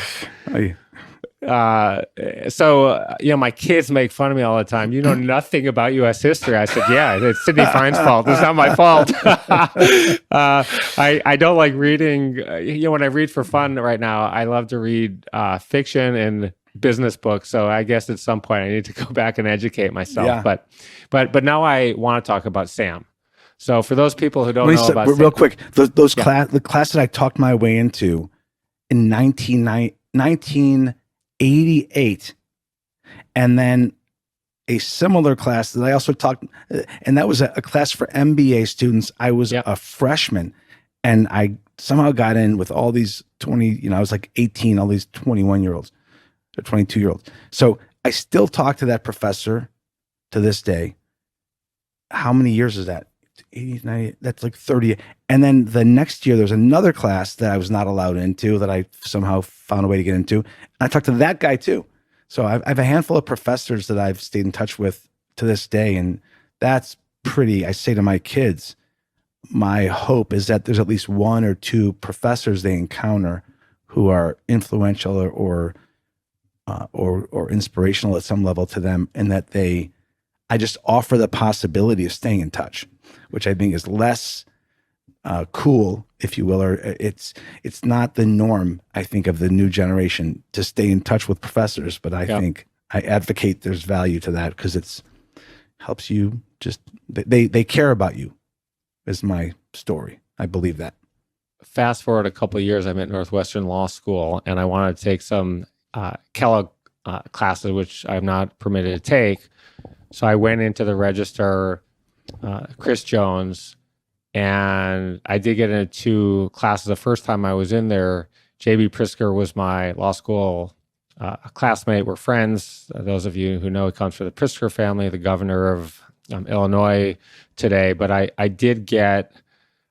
So my kids make fun of me all the time. You know nothing about U.S. history. I said, yeah, it's Sidney Fine's fault. It's not my fault. I don't like reading. When I read for fun right now, I love to read fiction and business books. So I guess at some point I need to go back and educate myself. Yeah. But now I want to talk about Sam. So for those people who don't know about real Sam, quick, the class that I talked my way into in 1988, and then a similar class that I also taught, and that was a class for MBA students. I was a freshman, and I somehow got in with all these 20, I was like 18, all these 21-year-olds or 22-year-olds. So I still talk to that professor to this day. How many years is that? 80, 90, that's like 30. And then the next year, there's another class that I was not allowed into that I somehow found a way to get into. And I talked to that guy too. So I have a handful of professors that I've stayed in touch with to this day. And that's pretty, I say to my kids, my hope is that there's at least one or two professors they encounter who are influential or inspirational at some level to them, and that I just offer the possibility of staying in touch, which I think is less cool, if you will, or it's not the norm, I think, of the new generation to stay in touch with professors. But I think I advocate there's value to that, because it's helps you they care about you, is my story. I believe that. Fast forward a couple of years, I'm at Northwestern Law School, and I wanted to take some Kellogg classes, which I'm not permitted to take. So I went into the register, Chris Jones, and I did get into 2 classes. The first time I was in there, J.B. Prisker was my law school classmate. We're friends. Those of you who know, he comes from the Prisker family, the governor of Illinois today. But I did get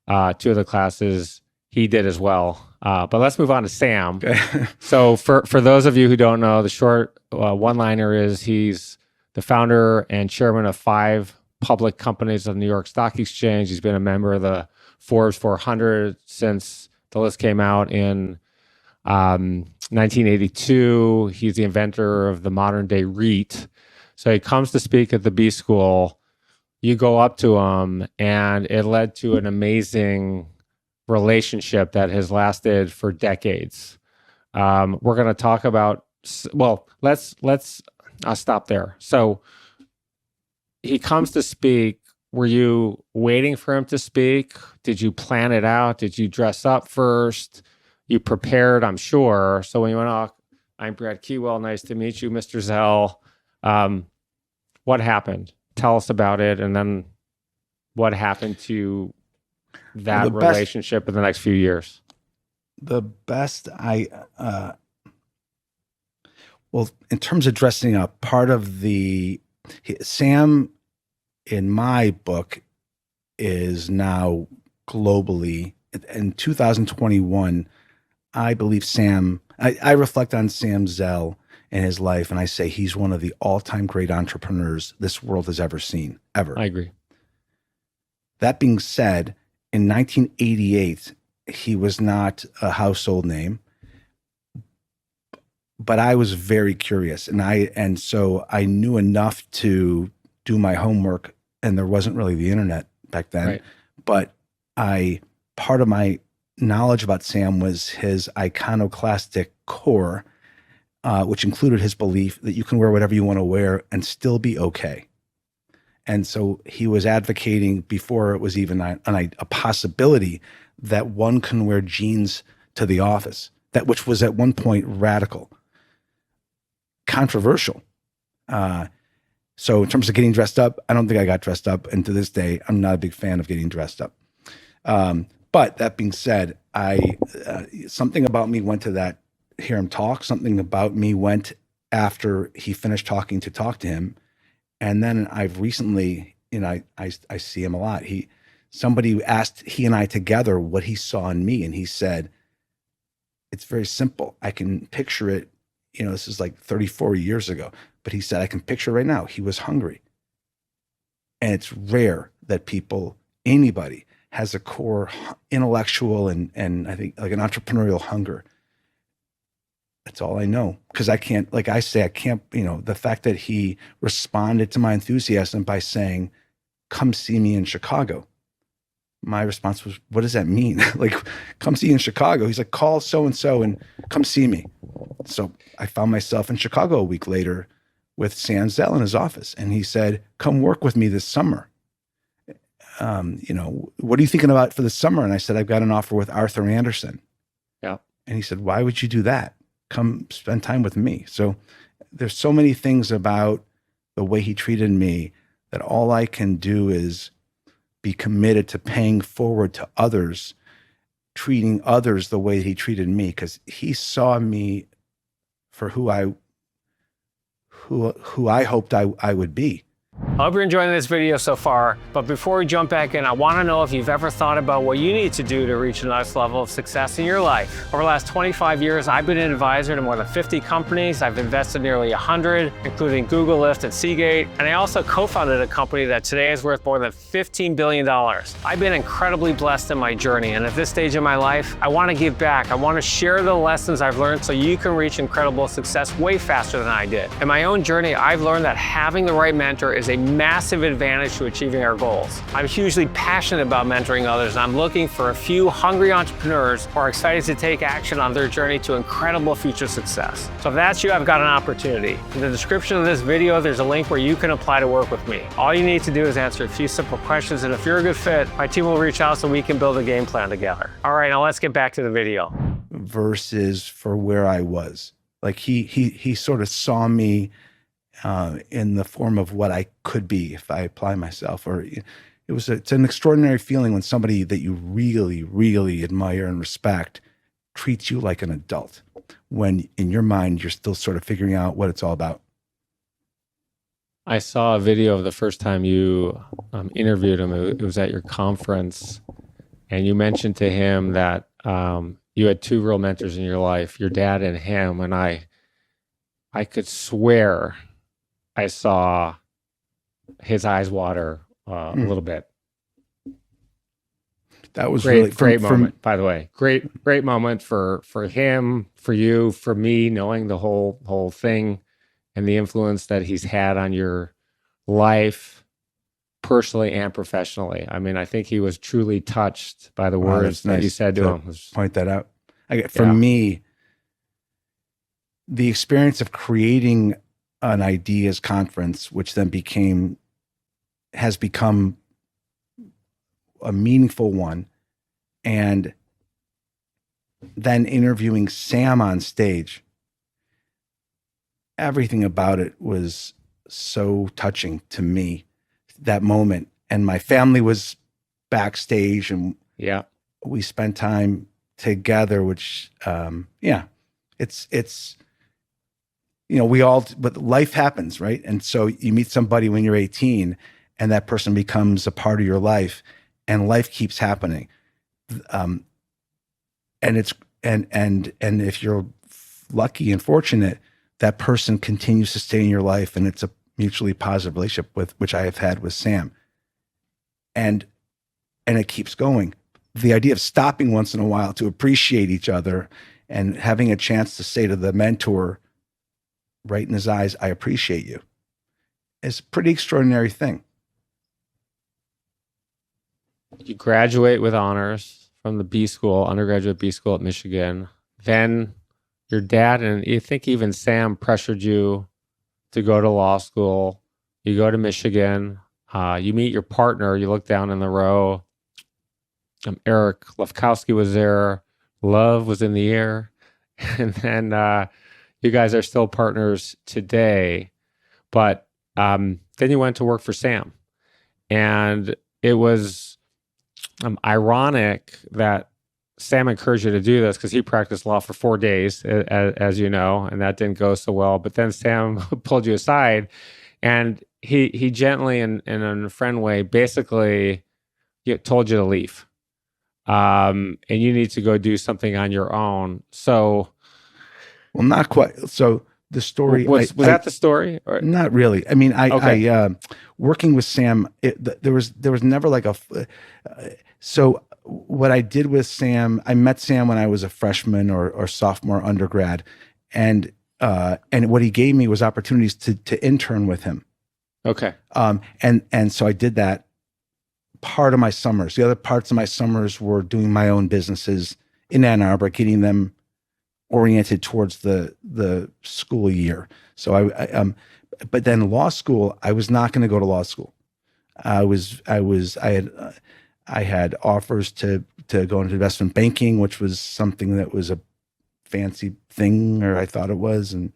2 of the classes. He did as well. But let's move on to Sam. Okay. So for those of you who don't know, the short one-liner is he's the founder and chairman of 5 public companies on the New York Stock Exchange. He's been a member of the Forbes 400 since the list came out in 1982. He's the inventor of the modern day REIT. So he comes to speak at the B School. You go up to him, and it led to an amazing relationship that has lasted for decades. We're going to talk about, well, I'll stop there. So he comes to speak. Were you waiting for him to speak? Did you plan it out? Did you dress up first? You prepared, I'm sure. So when you went, "Oh, I'm Brad Keywell. Nice to meet you, Mr. Zell." What happened? Tell us about it. And then what happened to that relationship in the next few years? The best well, in terms of dressing up, part of Sam in my book is now globally in 2021. I believe I reflect on Sam Zell and his life, and I say he's one of the all-time great entrepreneurs this world has ever seen, ever. I agree. That being said, in 1988, he was not a household name, but I was very curious, and so I knew enough to do my homework, and there wasn't really the internet back then. Right. But part of my knowledge about Sam was his iconoclastic core, which included his belief that you can wear whatever you want to wear and still be okay. And so he was advocating, before it was even a possibility, that one can wear jeans to the office, which was at one point radical, controversial. So in terms of getting dressed up, I don't think I got dressed up. And to this day, I'm not a big fan of getting dressed up. But that being said, something about me went to hear him talk. Something about me went after he finished talking to talk to him. And then I've recently, I see him a lot. Somebody asked he and I together what he saw in me. And he said, it's very simple. I can picture it. This is like 34 years ago, but he said, I can picture right now. He was hungry. And it's rare that anybody has a core intellectual and I think like an entrepreneurial hunger. That's all I know. Because I can't, like I say, the fact that he responded to my enthusiasm by saying, come see me in Chicago. My response was, what does that mean? Like, come see you in Chicago. He's like, call so-and-so and come see me. So I found myself in Chicago a week later with Sam Zell in his office. And he said, come work with me this summer. What are you thinking about for the summer? And I said, I've got an offer with Arthur Andersen. Yeah. And he said, why would you do that? Come spend time with me. So there's so many things about the way he treated me that all I can do is be committed to paying forward to others, treating others the way he treated me, because he saw me for who I hoped I would be. I hope you're enjoying this video so far, but before we jump back in, I want to know if you've ever thought about what you need to do to reach the next level of success in your life. Over the last 25 years, I've been an advisor to more than 50 companies. I've invested nearly 100, including Google, Lyft, and Seagate. And I also co-founded a company that today is worth more than $15 billion. I've been incredibly blessed in my journey, and at this stage in my life, I want to give back. I want to share the lessons I've learned so you can reach incredible success way faster than I did. In my own journey, I've learned that having the right mentor is a massive advantage to achieving our goals. I'm hugely passionate about mentoring others, and I'm looking for a few hungry entrepreneurs who are excited to take action on their journey to incredible future success. So if that's you, I've got an opportunity. In the description of this video, there's a link where you can apply to work with me. All you need to do is answer a few simple questions, and if you're a good fit, my team will reach out so we can build a game plan together. All right, now let's get back to the video. Versus for where I was. Like he sort of saw me in the form of what I could be if I apply myself, or It's an extraordinary feeling when somebody that you really, really admire and respect treats you like an adult, when in your mind, you're still sort of figuring out what it's all about. I saw a video of the first time you interviewed him. It was at your conference, and you mentioned to him that you had two real mentors in your life, your dad and him. And I could swear I saw his eyes water a little bit. That was great moment, by the way. Great moment for him, for you, for me, knowing the whole thing and the influence that he's had on your life, personally and professionally. I mean, I think he was truly touched by the words that you said to him. Point that out. For me, the experience of creating an ideas conference, which then has become a meaningful one, and then interviewing Sam on stage, everything about it was so touching to me, that moment. And my family was backstage, and we spent time together, which, it's, but life happens, right? And so you meet somebody when you're 18, and that person becomes a part of your life, and life keeps happening. And if you're lucky and fortunate, that person continues to stay in your life, and it's a mutually positive relationship which I have had with Sam. And it keeps going. The idea of stopping once in a while to appreciate each other and having a chance to say to the mentor right in his eyes, "I appreciate you," is a pretty extraordinary thing. You graduate with honors from the B school, undergraduate B school at Michigan. Then your dad and you think even Sam pressured you to go to law school. You go to Michigan. You meet your partner. You look down in the row. Eric Lefkowski was there. Love was in the air. And then you guys are still partners today. But then you went to work for Sam. And it was ironic that Sam encouraged you to do this because he practiced law for 4 days, as you know, and that didn't go so well. But then Sam pulled you aside, and he gently and in a friend way basically told you to leave. And you need to go do something on your own. So, well, not quite. So the story was that the story? Or? Not really. I mean, I working with Sam, there was never like so what I did with Sam, I met Sam when I was a freshman or sophomore undergrad, and what he gave me was opportunities to intern with him. Okay. And so I did that part of my summers. The other parts of my summers were doing my own businesses in Ann Arbor, getting them oriented towards the school year. So but then law school, I was not going to go to law school. I had offers to go into investment banking, which was something that was a fancy thing, or I thought it was, and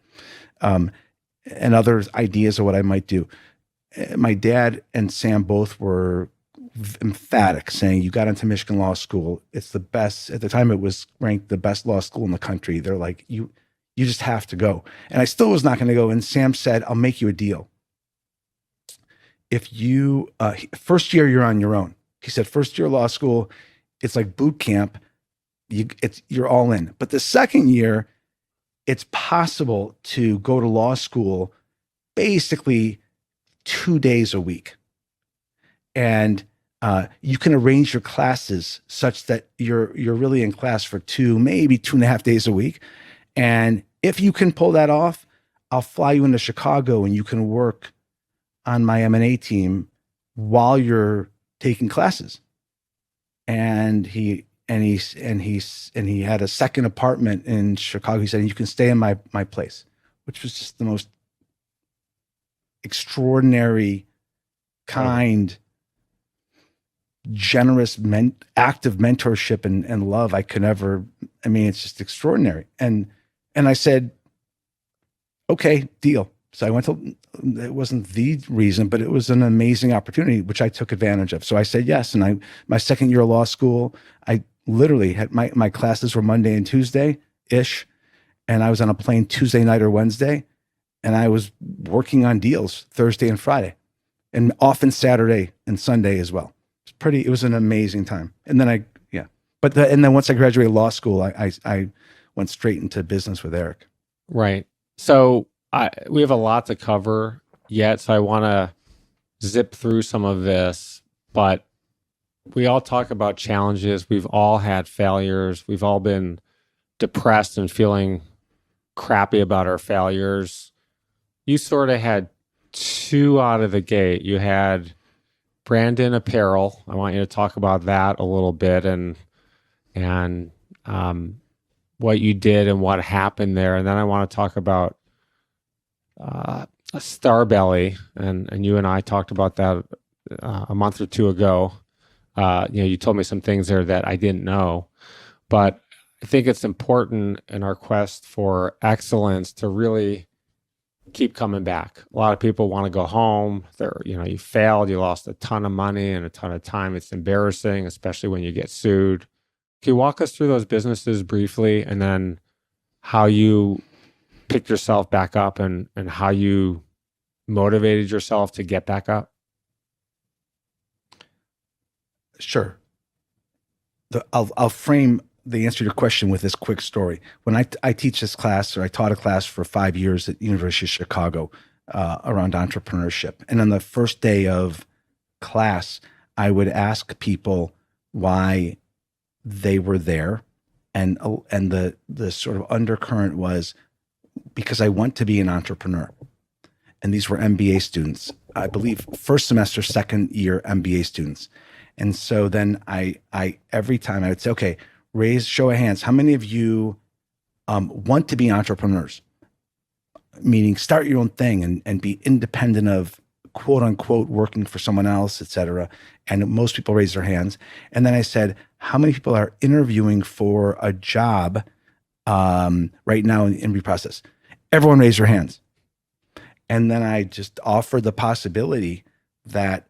other ideas of what I might do. My dad and Sam both were emphatic, saying, "You got into Michigan Law School. It's the best." At the time, it was ranked the best law school in the country. They're like, you just have to go. And I still was not going to go. And Sam said, "I'll make you a deal. If you, first year, you're on your own." He said, "First year law school, it's like boot camp. You're all in. But the second year, it's possible to go to law school basically 2 days a week. And you can arrange your classes such that you're really in class for 2, maybe 2.5 days a week. And if you can pull that off, I'll fly you into Chicago and you can work on my M&A team while you're taking classes." And he had a second apartment in Chicago. He said, "You can stay in my place," which was just the most extraordinary, kind, generous, act of mentorship and love I could ever. I mean, it's just extraordinary. And I said, "Okay, deal." So I went to, it wasn't the reason, but it was an amazing opportunity, which I took advantage of. So I said yes. And my second year of law school, I literally had my classes were Monday and Tuesday-ish. And I was on a plane Tuesday night or Wednesday. And I was working on deals Thursday and Friday, and often Saturday and Sunday as well. It was an amazing time. And then and then once I graduated law school, I went straight into business with Eric. Right. So we have a lot to cover yet, so I want to zip through some of this, but we all talk about challenges. We've all had failures. We've all been depressed and feeling crappy about our failures. You sort of had two out of the gate. You had Brandon Apparel. I want you to talk about that a little bit and what you did and what happened there. And then I want to talk about Starbelly, and you and I talked about that a month or two ago. You told me some things there that I didn't know, but I think it's important in our quest for excellence to really keep coming back. A lot of people want to go home. You failed, you lost a ton of money and a ton of time. It's embarrassing, especially when you get sued. Can you walk us through those businesses briefly, and then how you picked yourself back up and how you motivated yourself to get back up? Sure. I'll frame the answer to your question with this quick story. When I teach this class, or I taught a class for 5 years at University of Chicago around entrepreneurship. And on the first day of class, I would ask people why they were there. And the sort of undercurrent was, because I want to be an entrepreneur. And these were MBA students, I believe first semester, second year MBA students. And so then I every time I would say, okay, show of hands, how many of you want to be entrepreneurs? Meaning start your own thing and be independent of quote unquote working for someone else, et cetera. And most people raised their hands. And then I said, how many people are interviewing for a job right now in the interview process? Everyone raised their hands. And then I just offered the possibility that,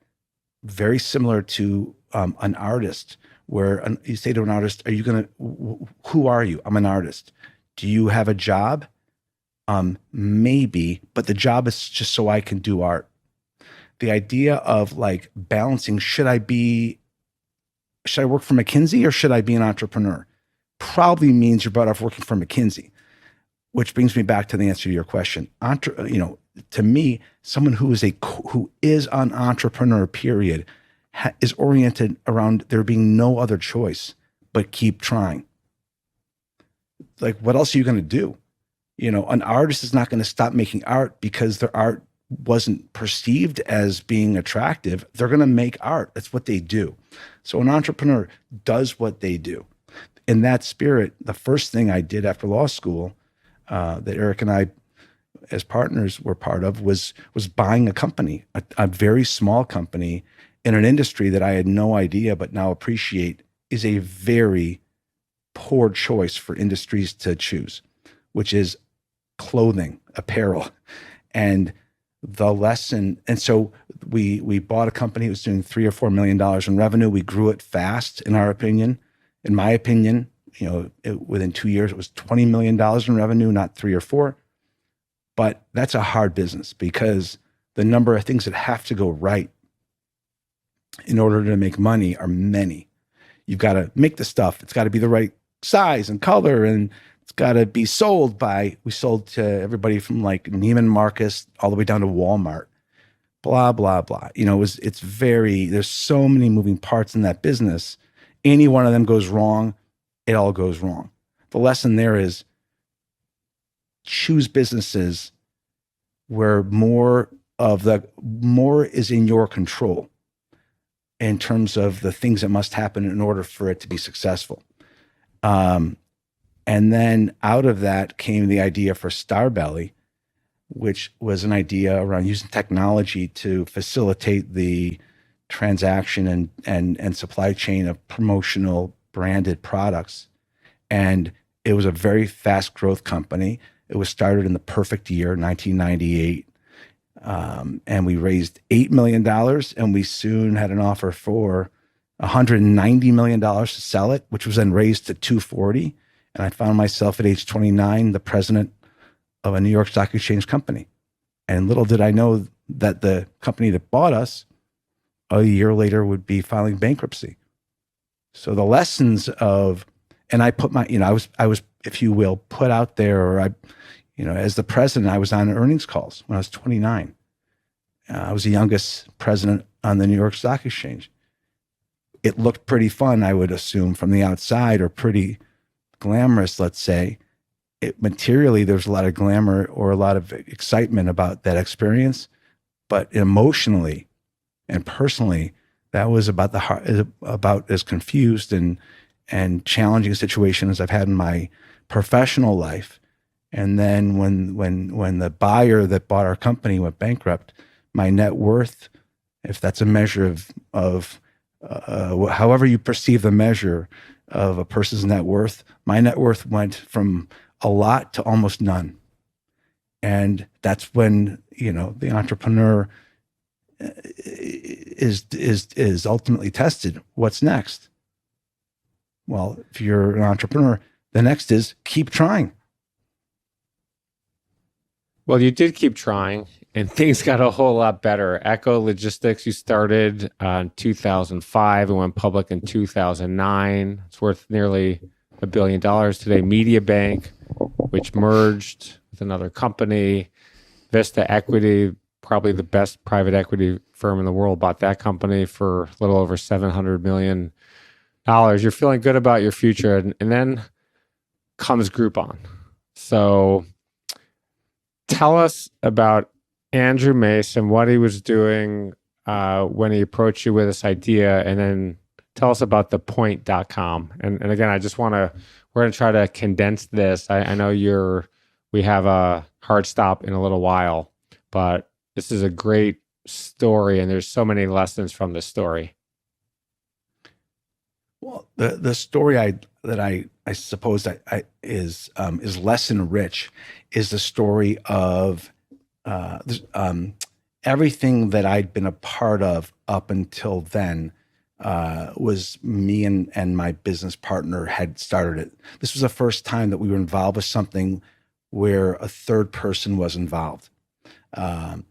very similar to an artist, where you say to an artist, who are you? I'm an artist. Do you have a job? Maybe, but the job is just so I can do art. The idea of like balancing, should I work for McKinsey or should I be an entrepreneur? Probably means you're better off working for McKinsey, which brings me back to the answer to your question. To me, someone who is an entrepreneur, period, is oriented around there being no other choice but keep trying. Like, what else are you going to do? An artist is not going to stop making art because their art wasn't perceived as being attractive. They're going to make art. That's what they do. So an entrepreneur does what they do. In that spirit, the first thing I did after law school that Eric and I, as partners, were part of was buying a company, a very small company in an industry that I had no idea but now appreciate is a very poor choice for industries to choose, which is clothing, apparel. And the lesson, and so we bought a company that was doing $3 or $4 million in revenue. We grew it fast, in our opinion. In my opinion, within 2 years, it was $20 million in revenue, not 3 or 4. But that's a hard business because the number of things that have to go right in order to make money are many. You've got to make the stuff. It's got to be the right size and color, and it's got to be sold by, we sold to everybody from like Neiman Marcus all the way down to Walmart, blah, blah, blah. There's so many moving parts in that business. Any one of them goes wrong, it all goes wrong. The lesson there is choose businesses where more is in your control in terms of the things that must happen in order for it to be successful. And then out of that came the idea for Starbelly, which was an idea around using technology to facilitate the transaction and supply chain of promotional branded products. And it was a very fast growth company. It was started in the perfect year, 1998. And we raised $8 million, and we soon had an offer for $190 million to sell it, which was then raised to 240. And I found myself at age 29, the president of a New York Stock Exchange company. And little did I know that the company that bought us a year later would be filing bankruptcy. So the lessons of, and I put my, I was, if you will, put out there, or as the president, I was on earnings calls when I was 29. I was the youngest president on the New York Stock Exchange. It looked pretty fun, I would assume, from the outside, or pretty glamorous, let's say. Materially, there's a lot of glamour or a lot of excitement about that experience, but emotionally and personally, that was about about as confused and challenging situation as I've had in my professional life. And then when the buyer that bought our company went bankrupt, my net worth, if that's a measure of however you perceive the measure of a person's net worth, my net worth went from a lot to almost none. And that's when, the entrepreneur is ultimately tested. What's next? Well, if you're an entrepreneur, the next is keep trying. Well, you did keep trying, and things got a whole lot better. Echo Logistics, you started in 2005 and went public in 2009. It's worth nearly $1 billion today. Media Bank, which merged with another company. Vista Equity, probably the best private equity firm in the world, bought that company for a little over $700 million. You're feeling good about your future. And then comes Groupon. So tell us about Andrew Mason, what he was doing when he approached you with this idea, and then tell us about the point.com. And again, we're going to try to condense this. I know we have a hard stop in a little while, but this is a great story, and there's so many lessons from this story. Well, the story I suppose is lesson rich is the story of everything that I'd been a part of up until then. Was me and my business partner had started it. This was the first time that we were involved with something where a third person was involved. And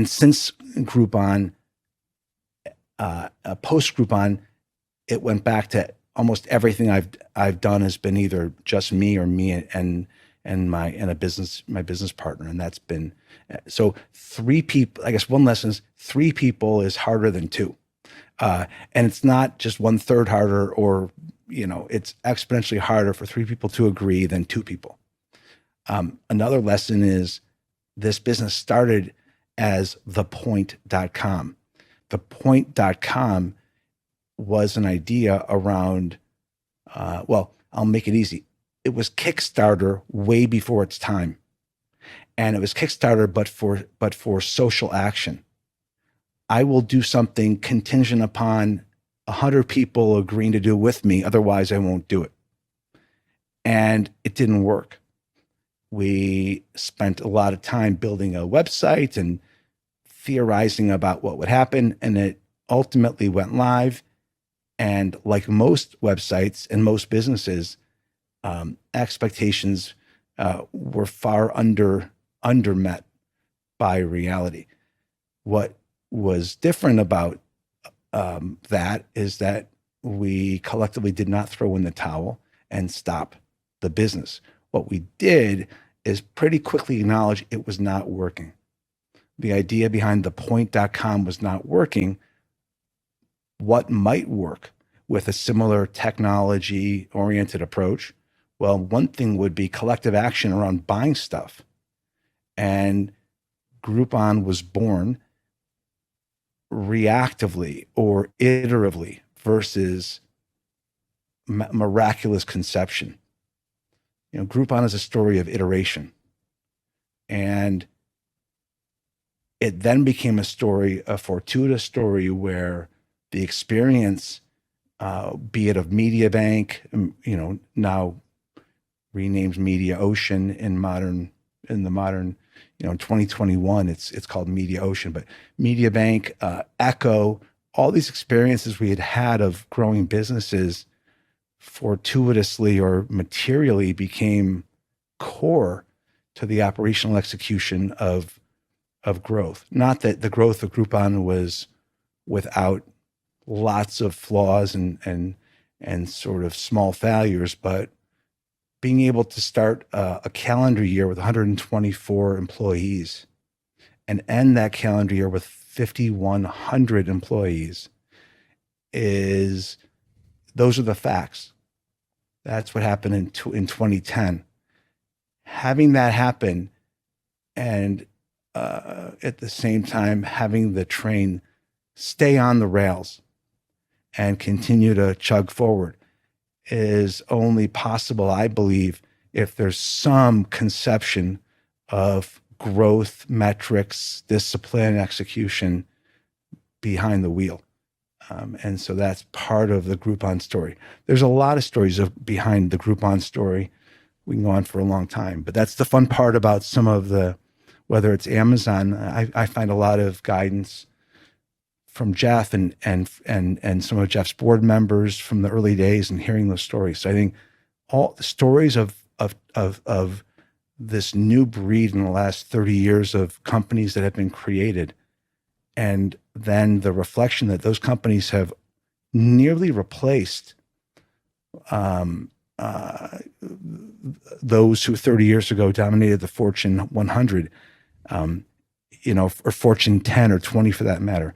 since Groupon, post Groupon, it went back to almost everything I've done has been either just me or me and my business partner, and that's been so 3 people. I guess one lesson is 3 people is harder than 2, and it's not just 1/3 harder, or it's exponentially harder for 3 people to agree than 2 people. Another lesson is this business started as thepoint.com. Thepoint.com was an idea around, I'll make it easy. It was Kickstarter way before its time. And it was Kickstarter, but for social action. I will do something contingent upon 100 people agreeing to do it with me. Otherwise, I won't do it. And it didn't work. We spent a lot of time building a website and theorizing about what would happen. And it ultimately went live. And like most websites and most businesses, expectations were far undermet by reality. What was different about that is that we collectively did not throw in the towel and stop the business. What we did is pretty quickly acknowledge it was not working. The idea behind thepoint.com was not working. What might work with a similar technology-oriented approach? Well, one thing would be collective action around buying stuff. And Groupon was born reactively or iteratively versus miraculous conception. Groupon is a story of iteration. And it then became a fortuitous story where the experience, be it of Media Bank, now renamed Media Ocean in the modern in 2021, it's called Media Ocean, but Media Bank, Echo, all these experiences we had of growing businesses fortuitously or materially became core to the operational execution of growth. Not that the growth of Groupon was without lots of flaws and sort of small failures, but being able to start a calendar year with 124 employees and end that calendar year with 5,100 employees those are the facts. That's what happened in 2010. Having that happen and at the same time having the train stay on the rails and continue to chug forward is only possible, I believe, if there's some conception of growth, metrics, discipline, execution behind the wheel. And so that's part of the Groupon story. There's a lot of stories behind the Groupon story. We can go on for a long time, but that's the fun part about some of whether it's Amazon, I find a lot of guidance from Jeff and some of Jeff's board members from the early days and hearing those stories. So I think all the stories of this new breed in the last 30 years of companies that have been created, and then the reflection that those companies have nearly replaced those who 30 years ago dominated the Fortune 100, or Fortune 10 or 20 for that matter.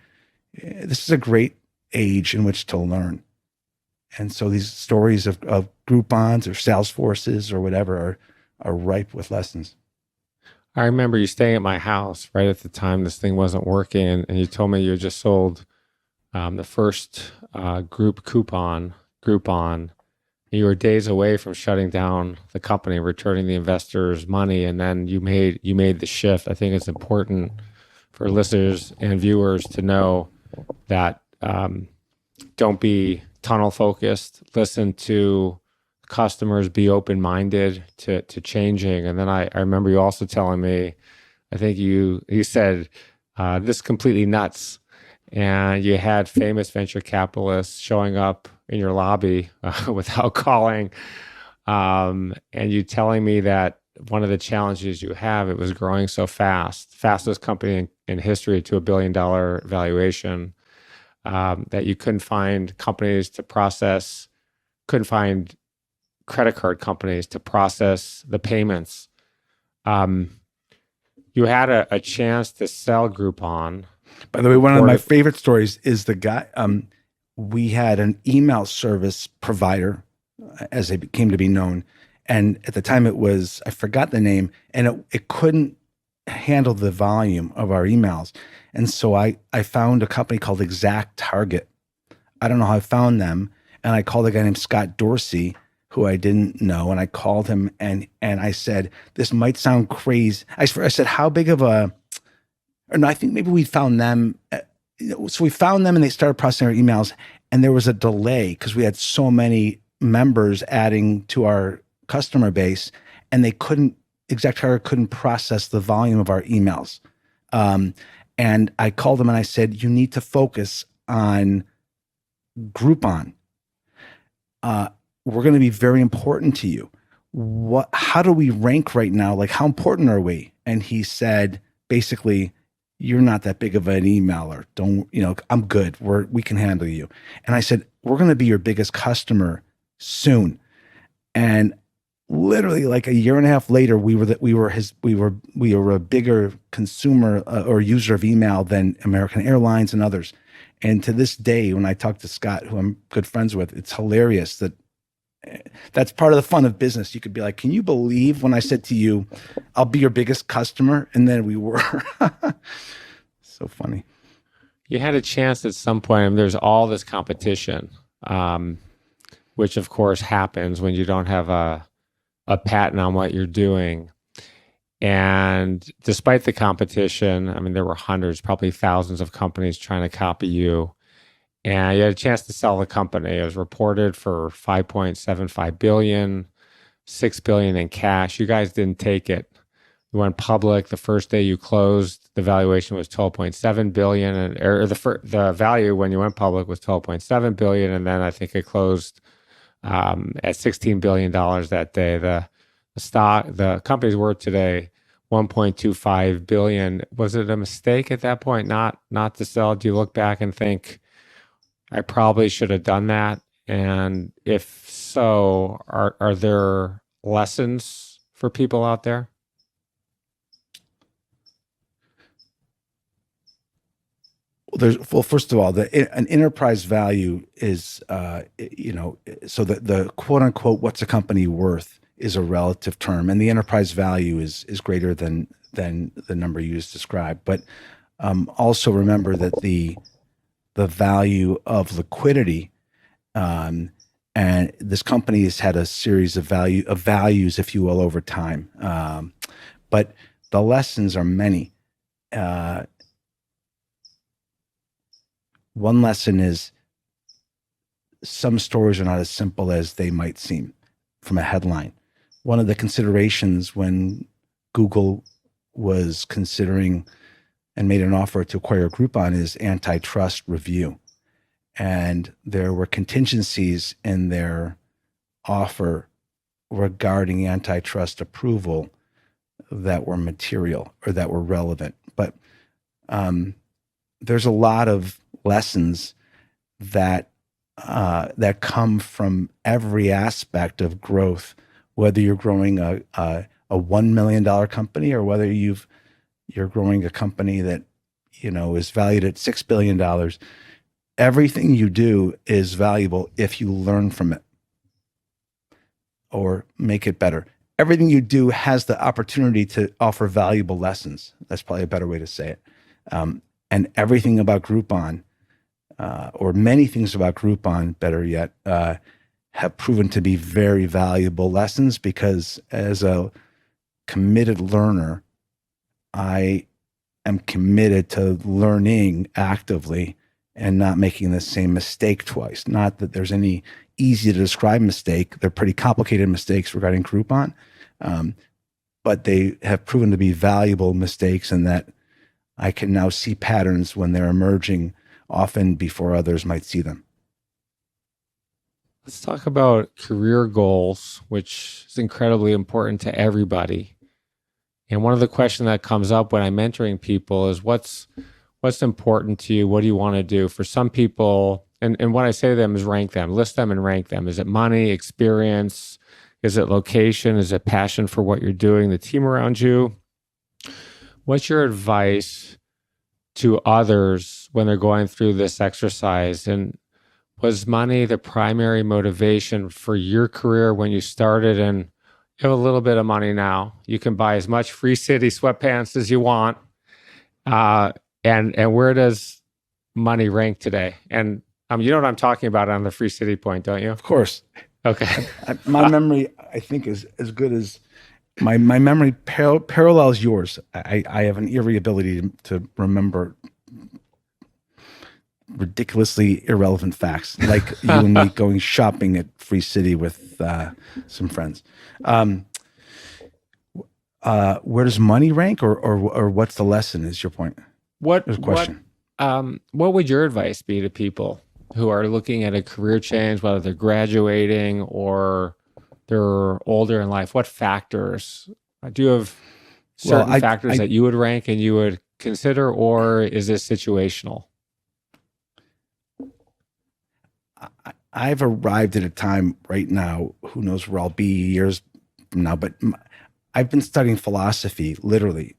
This is a great age in which to learn. And so these stories of Groupons or Salesforces or whatever are ripe with lessons. I remember you staying at my house right at the time this thing wasn't working, and you told me you had just sold the first group coupon, Groupon. You were days away from shutting down the company, returning the investors' money, and then you made the shift. I think it's important for listeners and viewers to know that don't be tunnel focused. Listen to customers, be open-minded to changing. And then I remember you also telling me, I think you said, this is completely nuts. And you had famous venture capitalists showing up in your lobby without calling. And you telling me that one of the challenges you have, it was growing so fast, fastest company in history to $1 billion valuation, that you couldn't find companies to process, couldn't find credit card companies to process the payments. You had a chance to sell Groupon. By the way, one of my favorite stories is the guy, we had an email service provider, as they came to be known. And at the time it was, I forgot the name, and it couldn't handle the volume of our emails. And so I found a company called Exact Target. I don't know how I found them. And I called a guy named Scott Dorsey, who I didn't know. And I called him and I said, this might sound crazy. I said, how big of a, or no, I think maybe we found them. So we found them and they started processing our emails, and there was a delay because we had so many members adding to our customer base, and Exact Target couldn't process the volume of our emails. And I called them and I said, you need to focus on Groupon. We're going to be very important to you. How do we rank right now? Like, how important are we? And he said, basically, you're not that big of an emailer. I'm good. We can handle you. And I said, we're going to be your biggest customer soon. And literally like a year and a half later, we were a bigger consumer or user of email than American Airlines and others. And to this day, when I talk to Scott, who I'm good friends with, it's hilarious that's part of the fun of business. You could be like, can you believe when I said to you, I'll be your biggest customer? And then we were. So funny. You had a chance at some point, and there's all this competition, which of course happens when you don't have a patent on what you're doing. And despite the competition, I mean, there were hundreds, probably thousands of companies trying to copy you. And you had a chance to sell the company. It was reported for $5.75 billion, $6 billion in cash. You guys didn't take it. You went public. The first day you closed, the valuation was 12.7 billion, the value when you went public was 12.7 billion, and then I think it closed at $16 billion that day. The company's worth today 1.25 billion. Was it a mistake at that point not to sell? Do you look back and think, I probably should have done that? And if so, are there lessons for people out there? Well, first of all, an enterprise value is, so the quote unquote, what's a company worth is a relative term, and the enterprise value is greater than the number you just described. But also remember that the value of liquidity, and this company has had a series of values, if you will, over time. But the lessons are many. One lesson is some stories are not as simple as they might seem from a headline. One of the considerations when Google was considering and made an offer to acquire Groupon is antitrust review. And there were contingencies in their offer regarding antitrust approval that were material or that were relevant. But there's a lot of lessons that come from every aspect of growth, whether you're growing a $1 million company or whether you're growing a company that is valued at $6 billion. Everything you do is valuable if you learn from it or make it better. Everything you do has the opportunity to offer valuable lessons. That's probably a better way to say it. And everything about Groupon, or many things about Groupon, better yet, have proven to be very valuable lessons, because as a committed learner, I am committed to learning actively and not making the same mistake twice. Not that there's any easy to describe mistake. They're pretty complicated mistakes regarding Groupon, but they have proven to be valuable mistakes, and that I can now see patterns when they're emerging, often before others might see them. Let's talk about career goals, which is incredibly important to everybody. And one of the questions that comes up when I'm mentoring people is what's important to you? What do you want to do? For some people, and what I say to them is rank them, list them and rank them. Is it money, experience? Is it location? Is it passion for what you're doing, the team around you? What's your advice to others when they're going through this exercise? And was money the primary motivation for your career when you started? And you have a little bit of money now. You can buy as much Free City sweatpants as you want. And where does money rank today? And you know what I'm talking about on the Free City point, don't you? Of course. Okay. My memory, I think, is as good as my memory parallels yours. I have an eerie ability to remember ridiculously irrelevant facts, like you and me going shopping at Free City with some friends. Where does money rank, or what's the lesson? Is your point? There's a question. What would your advice be to people who are looking at a career change, whether they're graduating or they're older in life? What factors do you have? Certain factors that you would rank and you would consider, or is this situational? I've arrived at a time right now, who knows where I'll be years from now, but I've been studying philosophy, literally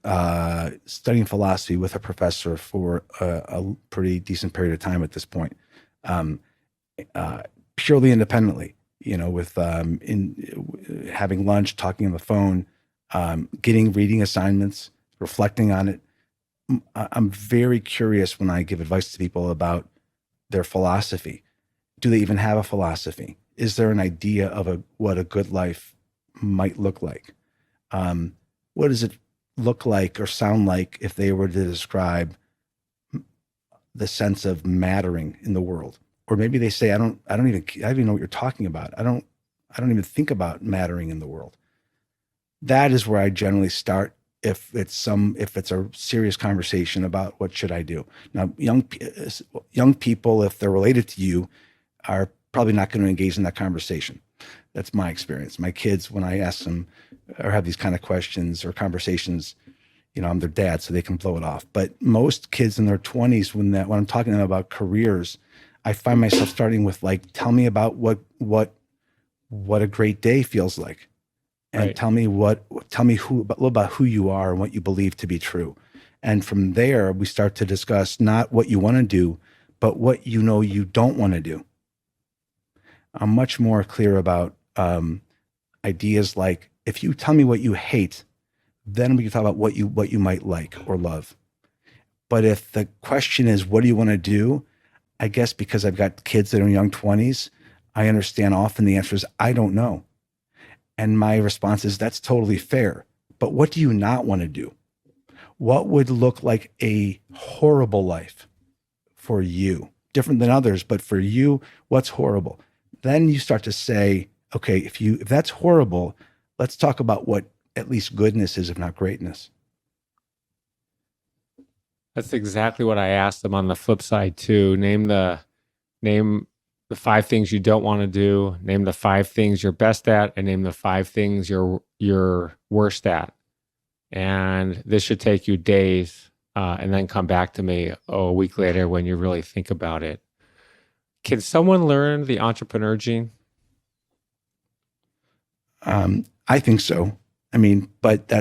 studying philosophy with a professor for a pretty decent period of time at this point, purely independently, with having lunch, talking on the phone, reading assignments, reflecting on it. I'm very curious when I give advice to people about their philosophy. Do they even have a philosophy? Is there an idea of what a good life might look like? What does it look like or sound like if they were to describe the sense of mattering in the world? Or maybe they say, I don't even know what you're talking about. I don't even think about mattering in the world. That is where I generally start. if it's a serious conversation about what should I do. Now, young people, if they're related to you, are probably not going to engage in that conversation. That's my experience. My kids, when I ask them or have these kind of questions or conversations, I'm their dad, so they can blow it off. But most kids in their 20s, when I'm talking to them about careers, I find myself starting with like, tell me about what a great day feels like. And Right. tell me a little about who you are and what you believe to be true. And from there, we start to discuss not what you want to do, but what you don't want to do. I'm much more clear about ideas like, if you tell me what you hate, then we can talk about what you might like or love. But if the question is, what do you want to do? I guess because I've got kids that are in young 20s, I understand often the answer is, I don't know. And my response is, that's totally fair. But what do you not want to do? What would look like a horrible life for you? Different than others, but for you, what's horrible? Then you start to say, okay, if that's horrible, let's talk about what at least goodness is, if not greatness. That's exactly what I asked them on the flip side too. Name the 5 things you don't want to do, name the 5 things you're best at, and name the 5 things you're worst at. And this should take you days, and then come back to me a week later when you really think about it. Can someone learn the entrepreneur gene? I think so. But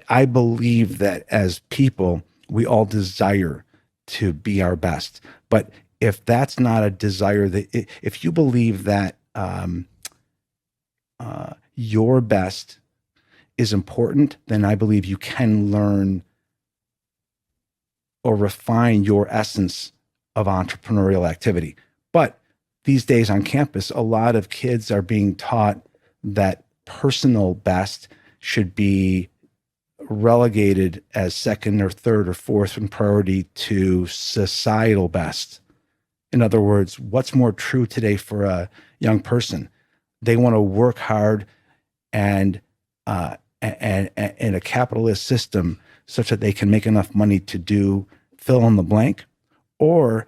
I believe that as people, we all desire to be our best. But if that's not a desire, if you believe that your best is important, then I believe you can learn or refine your essence of entrepreneurial activity. But these days on campus, a lot of kids are being taught that personal best should be relegated as second or third or fourth in priority to societal best. In other words, what's more true today for a young person? They want to work hard and in a capitalist system such that they can make enough money to do fill in the blank? Or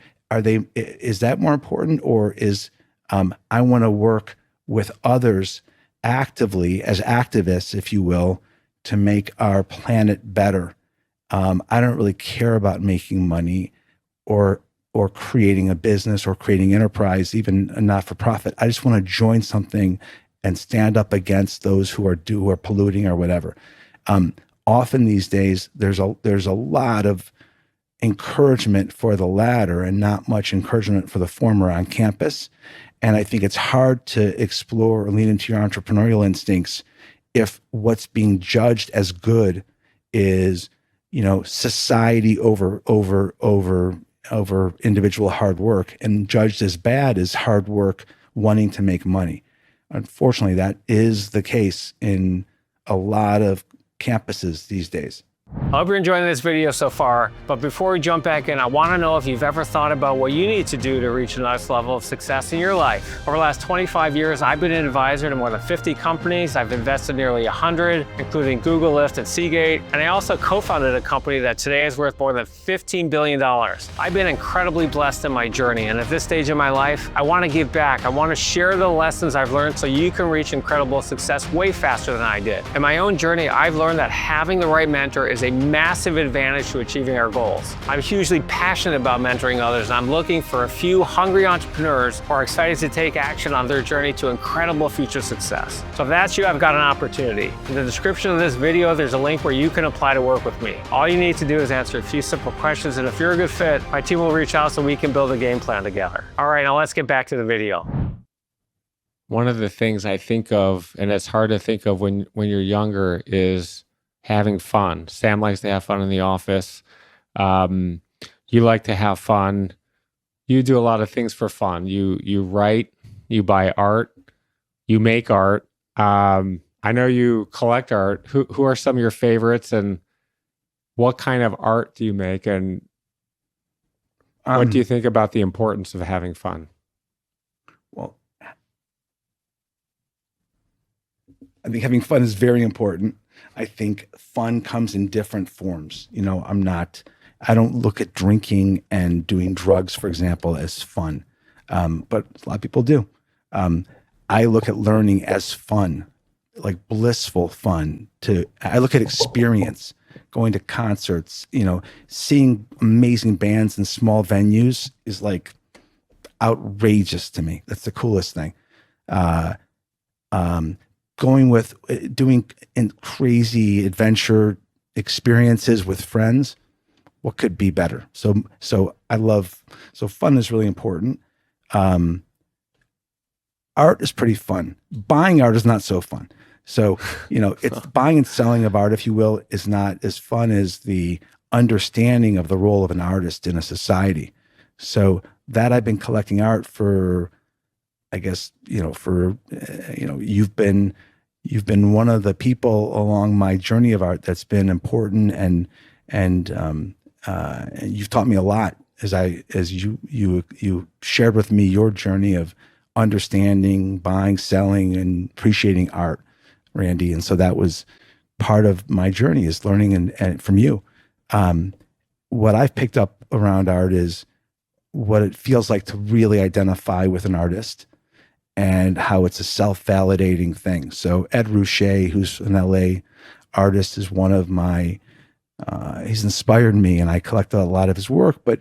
is that more important? Or is I want to work with others actively as activists, if you will, to make our planet better? I don't really care about making money or creating a business or creating enterprise, even a not-for-profit. I just want to join something and stand up against those who are polluting or whatever. Often these days, there's a lot of encouragement for the latter and not much encouragement for the former on campus. And I think it's hard to explore or lean into your entrepreneurial instincts if what's being judged as good is, society over individual hard work, and judged as bad as hard work wanting to make money. Unfortunately, that is the case in a lot of campuses these days. I hope you're enjoying this video so far, but before we jump back in, I want to know if you've ever thought about what you need to do to reach the next level of success in your life. Over the last 25 years, I've been an advisor to more than 50 companies. I've invested nearly 100, including Google, Lyft, and Seagate. And I also co-founded a company that today is worth more than $15 billion. I've been incredibly blessed in my journey, and at this stage in my life, I want to give back. I want to share the lessons I've learned so you can reach incredible success way faster than I did. In my own journey, I've learned that having the right mentor is a massive advantage to achieving our goals. I'm hugely passionate about mentoring others, and I'm looking for a few hungry entrepreneurs who are excited to take action on their journey to incredible future success. So if that's you, I've got an opportunity. In the description of this video, there's a link where you can apply to work with me. All you need to do is answer a few simple questions, and if you're a good fit, my team will reach out so we can build a game plan together. All right, now let's get back to the video. One of the things I think of, and it's hard to think of when you're younger, is having fun. Sam likes to have fun in the office. You like to have fun. You do a lot of things for fun. You write, you buy art, you make art. I know you collect art. Who are some of your favorites, and what kind of art do you make, and what do you think about the importance of having fun? Well, I think having fun is very important. I think fun comes in different forms. You know, I don't look at drinking and doing drugs, for example, as fun. But a lot of people do. I look at learning as fun, like blissful fun. I look at experience, going to concerts, you know, seeing amazing bands in small venues is like outrageous to me. That's the coolest thing. Doing crazy adventure experiences with friends. What could be better? So fun is really important. Art is pretty fun. Buying art is not so fun. So, you know, it's buying and selling of art, if you will, is not as fun as the understanding of the role of an artist in a society. So that I've been collecting art for, I guess, you know, you've been one of the people along my journey of art that's been important, and you've taught me a lot as you shared with me your journey of understanding, buying, selling, and appreciating art, Randy. And so that was part of my journey, is learning and from you. What I've picked up around art is what it feels like to really identify with an artist and how it's a self-validating thing. So Ed Ruscha, who's an LA artist, is one of my, he's inspired me, and I collect a lot of his work. But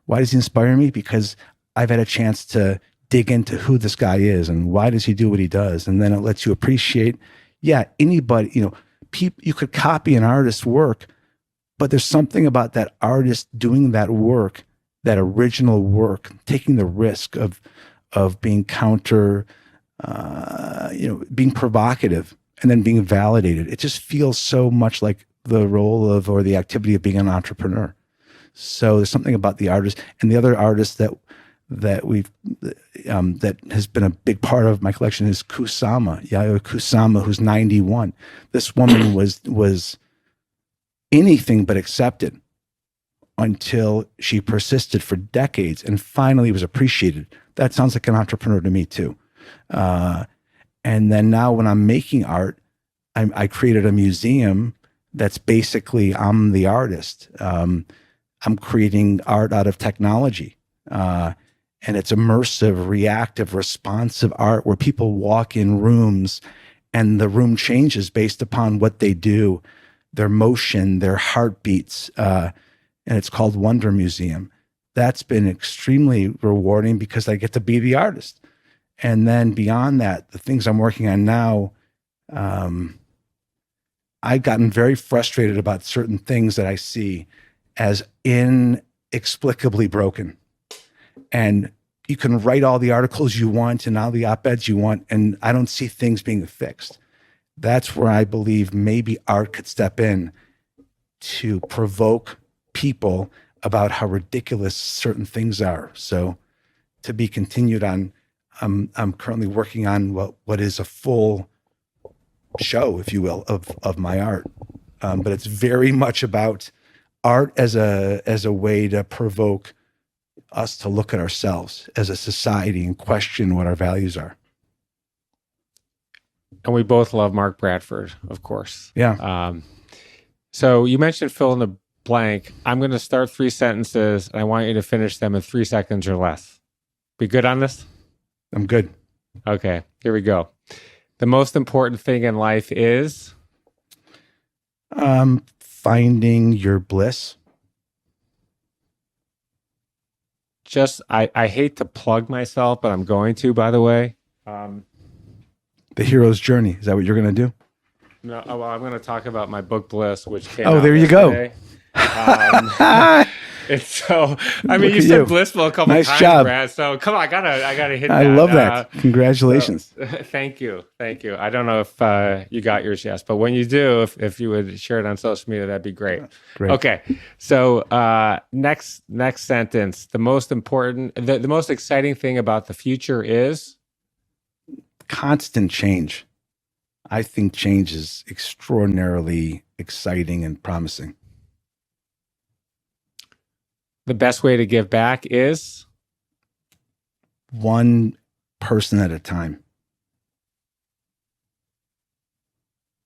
why does he inspire me? Because I've had a chance to dig into who this guy is and why does he do what he does. And then it lets you appreciate, anybody, you know, you could copy an artist's work, but there's something about that artist doing that work, that original work, taking the risk of being being provocative and then being validated. It just feels so much like the role of, or the activity of, being an entrepreneur. So there's something about the artist. And the other artist that has been a big part of my collection is Yayoi Kusama, who's 91. This woman was anything but accepted until she persisted for decades and finally was appreciated. That sounds like an entrepreneur to me too. And then now when I'm making art, I created a museum that's basically, I'm the artist. I'm creating art out of technology. And it's immersive, reactive, responsive art where people walk in rooms and the room changes based upon what they do, their motion, their heartbeats. And it's called Wonder Museum. That's been extremely rewarding because I get to be the artist. And then beyond that, the things I'm working on now, I've gotten very frustrated about certain things that I see as inexplicably broken. And you can write all the articles you want and all the op-eds you want, and I don't see things being fixed. That's where I believe maybe art could step in to provoke people about how ridiculous certain things are. So to be continued on, I'm currently working on what is a full show, if you will, of my art. But it's very much about art as a way to provoke us to look at ourselves as a society and question what our values are. And we both love Mark Bradford, of course. Yeah. So you mentioned fill in the blank. I'm going to start 3 sentences, and I want you to finish them in 3 seconds or less. Be good on this? I'm good. Okay, here we go. The most important thing in life is? Finding your bliss. I hate to plug myself, but I'm going to, by the way. The hero's journey. Is that what you're going to do? No, well, I'm going to talk about my book Bliss, which came out there you go. It's so, I mean, you said blissful a couple nice times, job. Brad. So come on, I gotta hit that. I love that. Congratulations. So, thank you. I don't know if you got yours yet, but when you do, if you would share it on social media, that'd be great. Great. Okay. So next sentence. The most important, the most exciting thing about the future is? Constant change. I think change is extraordinarily exciting and promising. The best way to give back is? One person at a time.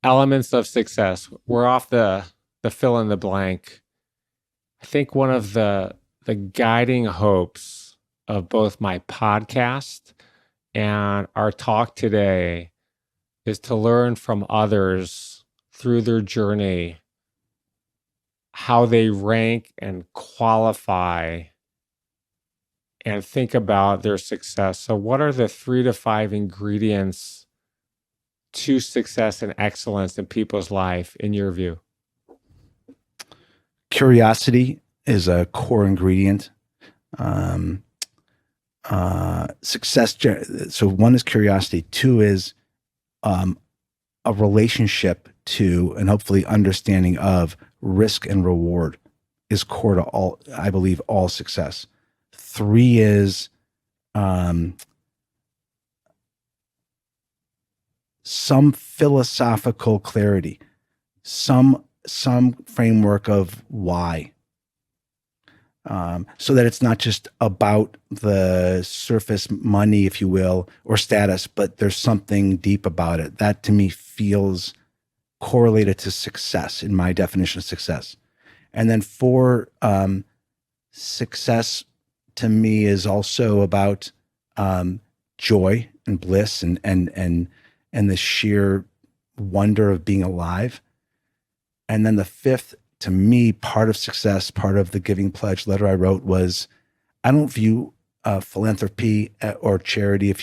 elements of success. We're off the fill in the blank. I think one of the guiding hopes of both my podcast and our talk today is to learn from others through their journey how they rank and qualify and think about their success. So what are the 3 to 5 ingredients to success and excellence in people's life, in your view? Curiosity is a core ingredient. Success. So one is curiosity. 2 is a relationship to, and hopefully understanding of, risk and reward is core to all, I believe, all success. 3 is some philosophical clarity, some framework of why. So that it's not just about the surface money, if you will, or status, but there's something deep about it. That to me feels correlated to success in my definition of success. And then 4, success to me is also about joy and bliss and the sheer wonder of being alive. And then the 5th, to me, part of success, part of the giving pledge letter I wrote was, I don't view philanthropy or charity,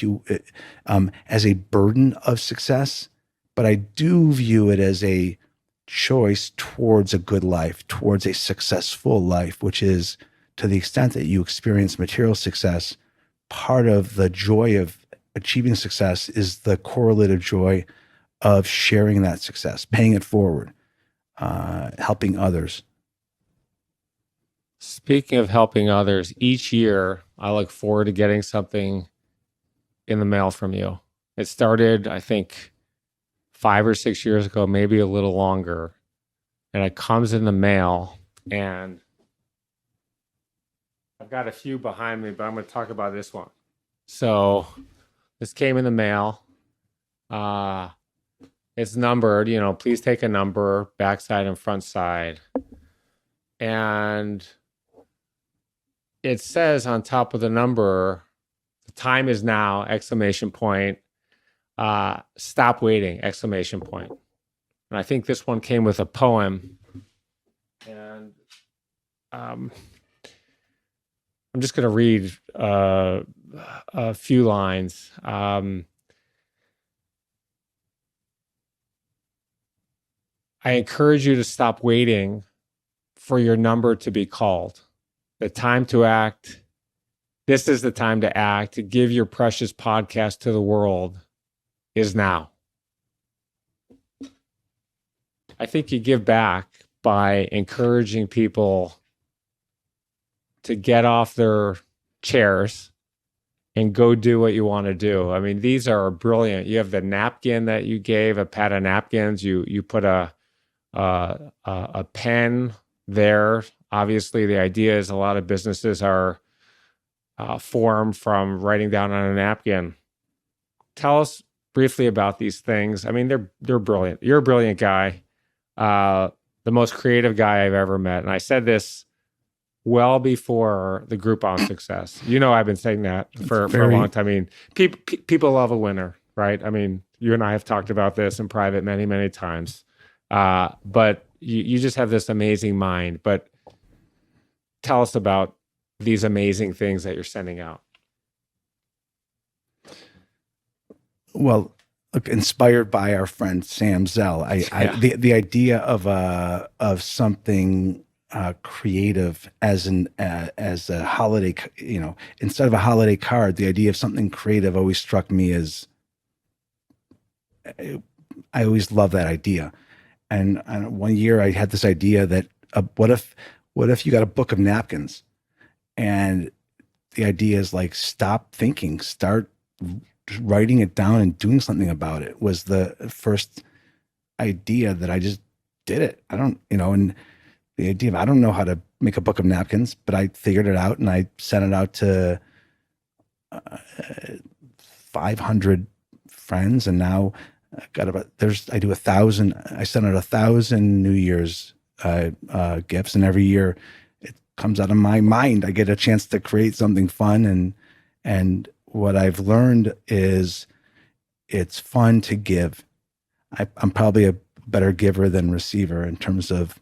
as a burden of success, but I do view it as a choice towards a good life, towards a successful life, which is, to the extent that you experience material success, part of the joy of achieving success is the correlative joy of sharing that success, paying it forward. Helping others. Speaking of helping others, each year I look forward to getting something in the mail from you. It started, I think, 5 or 6 years ago, maybe a little longer. And it comes in the mail, and I've got a few behind me, but I'm going to talk about this one. So this came in the mail. It's numbered, please take a number, backside and front side. And it says on top of the number, the time is now, exclamation point, stop waiting, exclamation point. And I think this one came with a poem. And I'm just going to read a few lines. I encourage you to stop waiting for your number to be called. The time to act. This is the time to act, to give your precious podcast to the world is now. I think you give back by encouraging people to get off their chairs and go do what you want to do. I mean, these are brilliant. You have the napkin that you gave, a pad of napkins. You put a pen there. Obviously, the idea is a lot of businesses are formed from writing down on a napkin. Tell us briefly about these things. I mean, they're brilliant. You're a brilliant guy, the most creative guy I've ever met. And I said this well before the Groupon success. I've been saying that for a long time. I mean, people love a winner, right? I mean, you and I have talked about this in private many, many times. But you just have this amazing mind. But tell us about these amazing things that you're sending out. Well, look, inspired by our friend Sam Zell, the idea of something creative as a holiday, instead of a holiday card, the idea of something creative always struck me as, I always love that idea. And one year I had this idea that what if you got a book of napkins, and the idea is like, stop thinking, start writing it down and doing something about it, was the first idea that I just did it. I don't, and the idea of, I don't know how to make a book of napkins, but I figured it out and I sent it out to 500 friends. And now I do 1,000. I send out 1,000 New Year's gifts, and every year it comes out of my mind. I get a chance to create something fun, and what I've learned is it's fun to give. I'm probably a better giver than receiver in terms of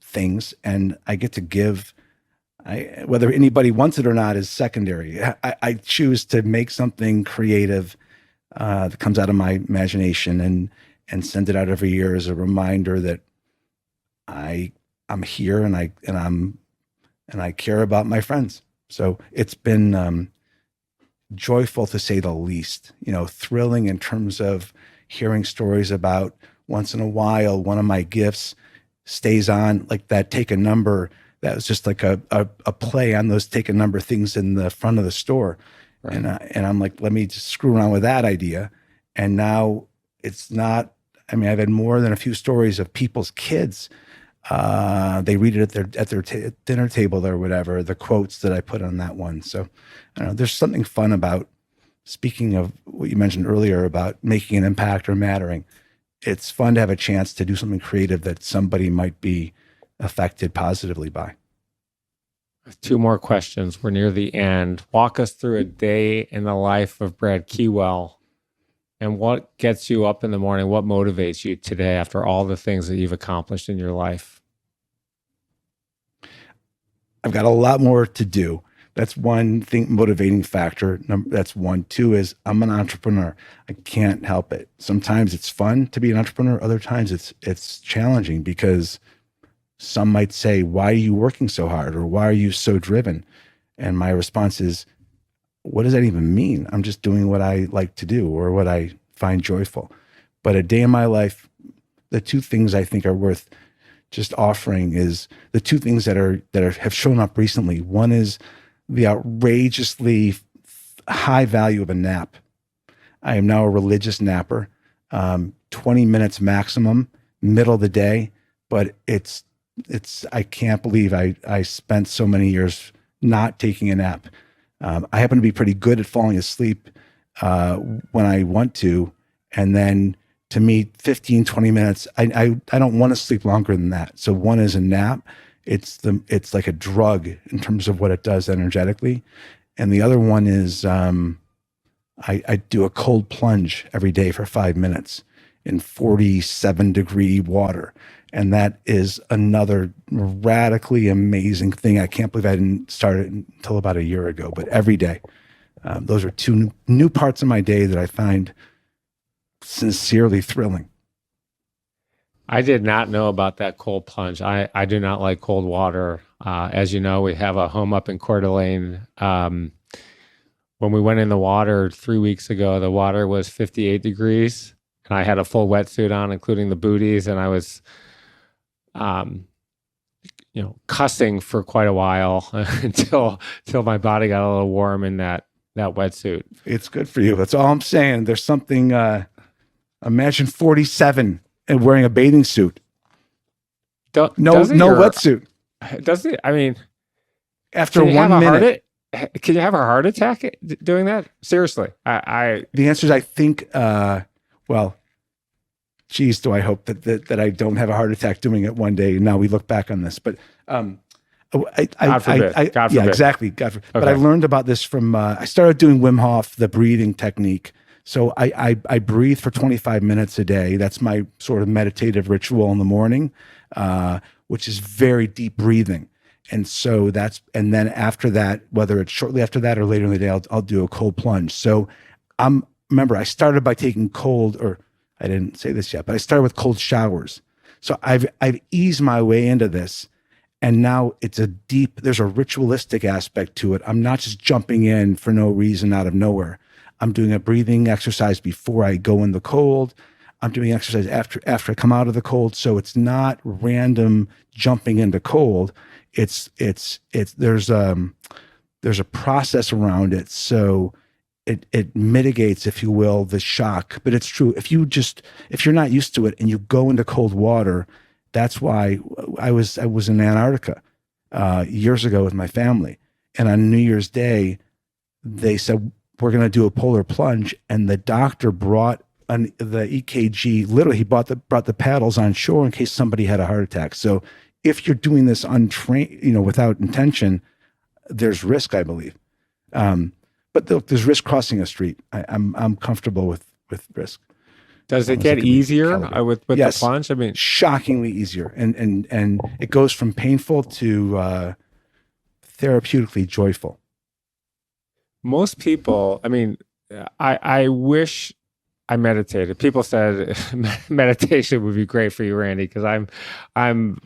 things, and I get to give. Whether anybody wants it or not is secondary. I choose to make something creative that comes out of my imagination and send it out every year as a reminder that I'm here and I care about my friends. So it's been joyful to say the least. Thrilling in terms of hearing stories about once in a while one of my gifts stays on, like that take a number. That was just like a play on those take a number things in the front of the store. Right. And I'm like, let me just screw around with that idea. And now it's not, I've had more than a few stories of people's kids. They read it at their dinner table or whatever, the quotes that I put on that one. So I don't know, there's something fun about, speaking of what you mentioned earlier about making an impact or mattering. It's fun to have a chance to do something creative that somebody might be affected positively by. 2 more questions. We're near the end. Walk us through a day in the life of Brad Keywell, and what gets you up in the morning? What motivates you today after all the things that you've accomplished in your life? I've got a lot more to do. That's one thing, motivating factor. That's one. 2 is I'm an entrepreneur. I can't help it. Sometimes it's fun to be an entrepreneur. Other times it's challenging because some might say, why are you working so hard? Or why are you so driven? And my response is, what does that even mean? I'm just doing what I like to do or what I find joyful. But a day in my life, the 2 things I think are worth just offering is the 2 things that have shown up recently. One is the outrageously high value of a nap. I am now a religious napper, 20 minutes maximum, middle of the day, but I can't believe I spent so many years not taking a nap. I happen to be pretty good at falling asleep when I want to. And then to me, 15, 20 minutes, I don't want to sleep longer than that. So one is a nap. It's like a drug in terms of what it does energetically. And the other one is I do a cold plunge every day for 5 minutes in 47-degree water. And that is another radically amazing thing. I can't believe I didn't start it until about a year ago, but every day. Those are 2 new parts of my day that I find sincerely thrilling. I did not know about that cold plunge. I do not like cold water. As you know, we have a home up in Coeur d'Alene. When we went in the water 3 weeks ago, the water was 58 degrees. And I had a full wetsuit on, including the booties, and I was cussing for quite a while until my body got a little warm in that wetsuit. It's good for you. That's all I'm saying. There's something, imagine 47 and wearing a bathing suit. No wetsuit. Does it? I mean, after 1 minute. Can you have a heart attack doing that? Seriously. The answer is, I think, well, geez, do I hope that I don't have a heart attack doing it one day. Now we look back on this, but God forbid. God forbid. Yeah, exactly. God forbid. Okay. But I learned about this from, I started doing Wim Hof, the breathing technique. So I breathe for 25 minutes a day. That's my sort of meditative ritual in the morning, which is very deep breathing. And so and then after that, whether it's shortly after that or later in the day, I'll do a cold plunge. So remember, I started by taking I didn't say this yet, but I started with cold showers. So I've eased my way into this, and now there's a ritualistic aspect to it. I'm not just jumping in for no reason out of nowhere. I'm doing a breathing exercise before I go in the cold. I'm doing exercise after I come out of the cold. So it's not random jumping into cold. There's a process around it. So it mitigates, if you will, the shock. But it's true. If you're not used to it and you go into cold water, that's why I was in Antarctica years ago with my family. And on New Year's Day, they said, we're going to do a polar plunge. And the doctor brought the EKG. Literally, he brought the paddles on shore in case somebody had a heart attack. So if you're doing this untrained, without intention, there's risk, I believe. But there's risk crossing a street. I'm comfortable with risk. Does it get easier with yes, the plunge? I mean, shockingly easier, and it goes from painful to therapeutically joyful. Most people, I mean, I wish I meditated. People said meditation would be great for you, Randy, because I'm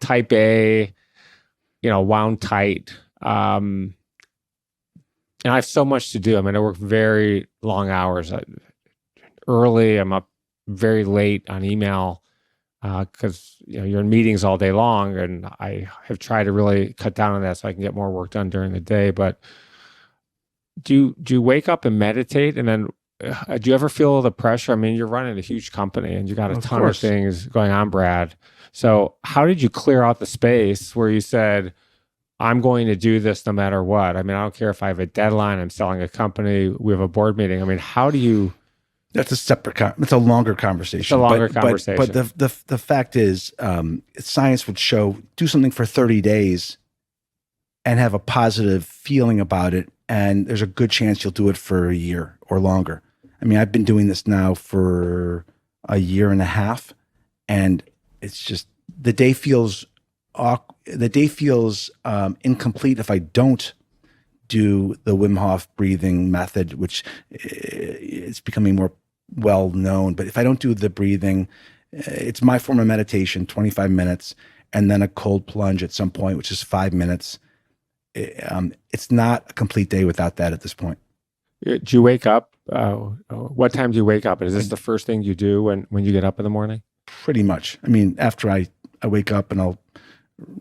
type A, wound tight. And I have so much to do. I mean, I work very long hours. Early, I'm up very late on email because you're in meetings all day long, and I have tried to really cut down on that so I can get more work done during the day. But do you wake up and meditate, and then do you ever feel the pressure? I mean, you're running a huge company and you got a ton of things going on, Brad. So how did you clear out the space where you said, I'm going to do this no matter what? I mean, I don't care if I have a deadline, I'm selling a company, we have a board meeting. I mean, how do you... That's a separate, it's a longer conversation. It's a longer conversation. But the fact is, science would show, do something for 30 days and have a positive feeling about it, and there's a good chance you'll do it for a year or longer. I mean, I've been doing this now for a year and a half, and it's just, the day feels incomplete if I don't do the Wim Hof breathing method, which is becoming more well known. But if I don't do the breathing, it's my form of meditation, 25 minutes, and then a cold plunge at some point, which is 5 minutes. It's not a complete day without that at this point. Do you wake up? What time do you wake up? Is this the first thing you do when you get up in the morning? Pretty much. I mean, after I wake up and I'll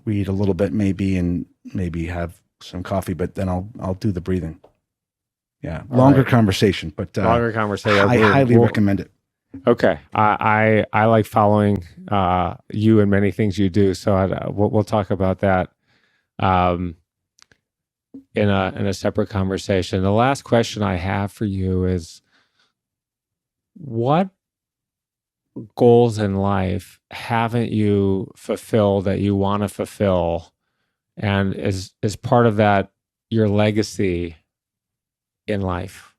read a little bit maybe, and maybe have some coffee, but then I'll do the breathing. Yeah. Longer conversation, but longer conversation. I highly recommend it. Okay. I like following you and many things you do. So we'll talk about that in a separate conversation. The last question I have for you is, what goals in life haven't you fulfilled that you want to fulfill? And is part of that your legacy in life?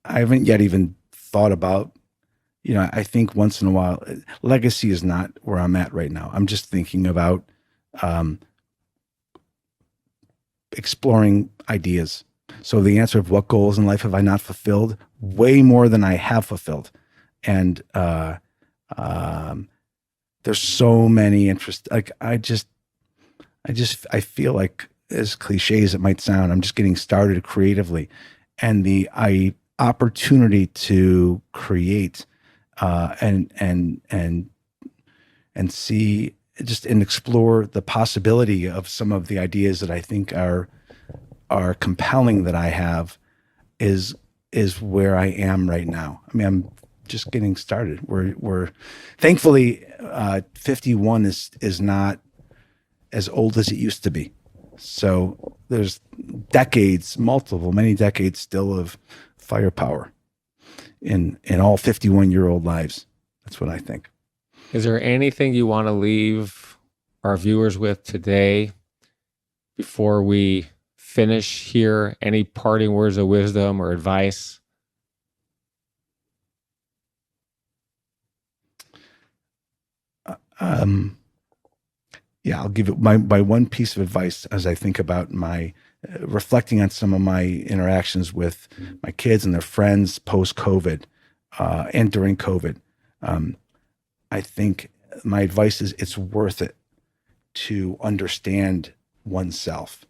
I haven't yet even thought about, I think once in a while, legacy is not where I'm at right now. I'm just thinking about exploring ideas. So the answer of what goals in life have I not fulfilled? Way more than I have fulfilled. And there's so many interests. Like I feel like, as cliche as it might sound, I'm just getting started creatively, and the opportunity to create and see just and explore the possibility of some of the ideas that I think are compelling that I have is where I am right now. I mean, I'm just getting started. We're thankfully 51 is not as old as it used to be. So there's many decades still of firepower in all 51-year-old lives. That's what I think. Is there anything you want to leave our viewers with today before we finish here? Any parting words of wisdom or advice? Yeah, I'll give it my one piece of advice as I think about my reflecting on some of my interactions with my kids and their friends post-COVID and during COVID. I think my advice is it's worth it to understand oneself,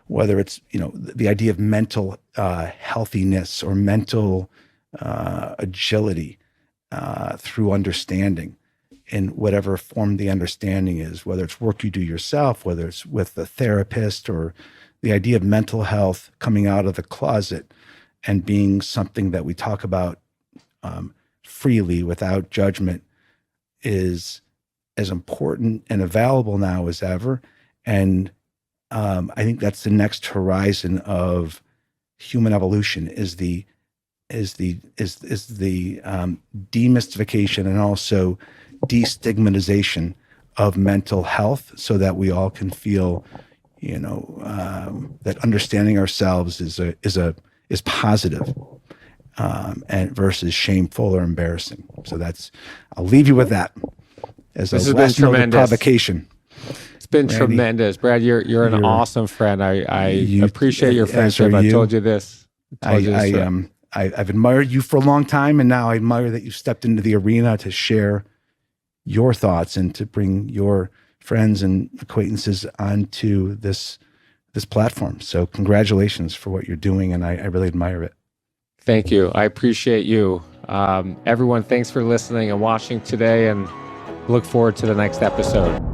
whether it's the idea of mental healthiness or mental agility through understanding. In whatever form the understanding is, whether it's work you do yourself, whether it's with a therapist, or the idea of mental health coming out of the closet and being something that we talk about freely without judgment is as important and available now as ever. And I think that's the next horizon of human evolution is the demystification and also destigmatization of mental health, so that we all can feel, that understanding ourselves is positive, and versus shameful or embarrassing. So I'll leave you with that as This a has been last note of tremendous. provocation. It's been Randy, tremendous. Brad, you're an awesome friend. I appreciate your friendship. I told you this. I've admired you for a long time, and now I admire that you stepped into the arena to share your thoughts and to bring your friends and acquaintances onto this platform. So congratulations for what you're doing, and I really admire it. Thank you. I appreciate you. Everyone, thanks for listening and watching today, and look forward to the next episode.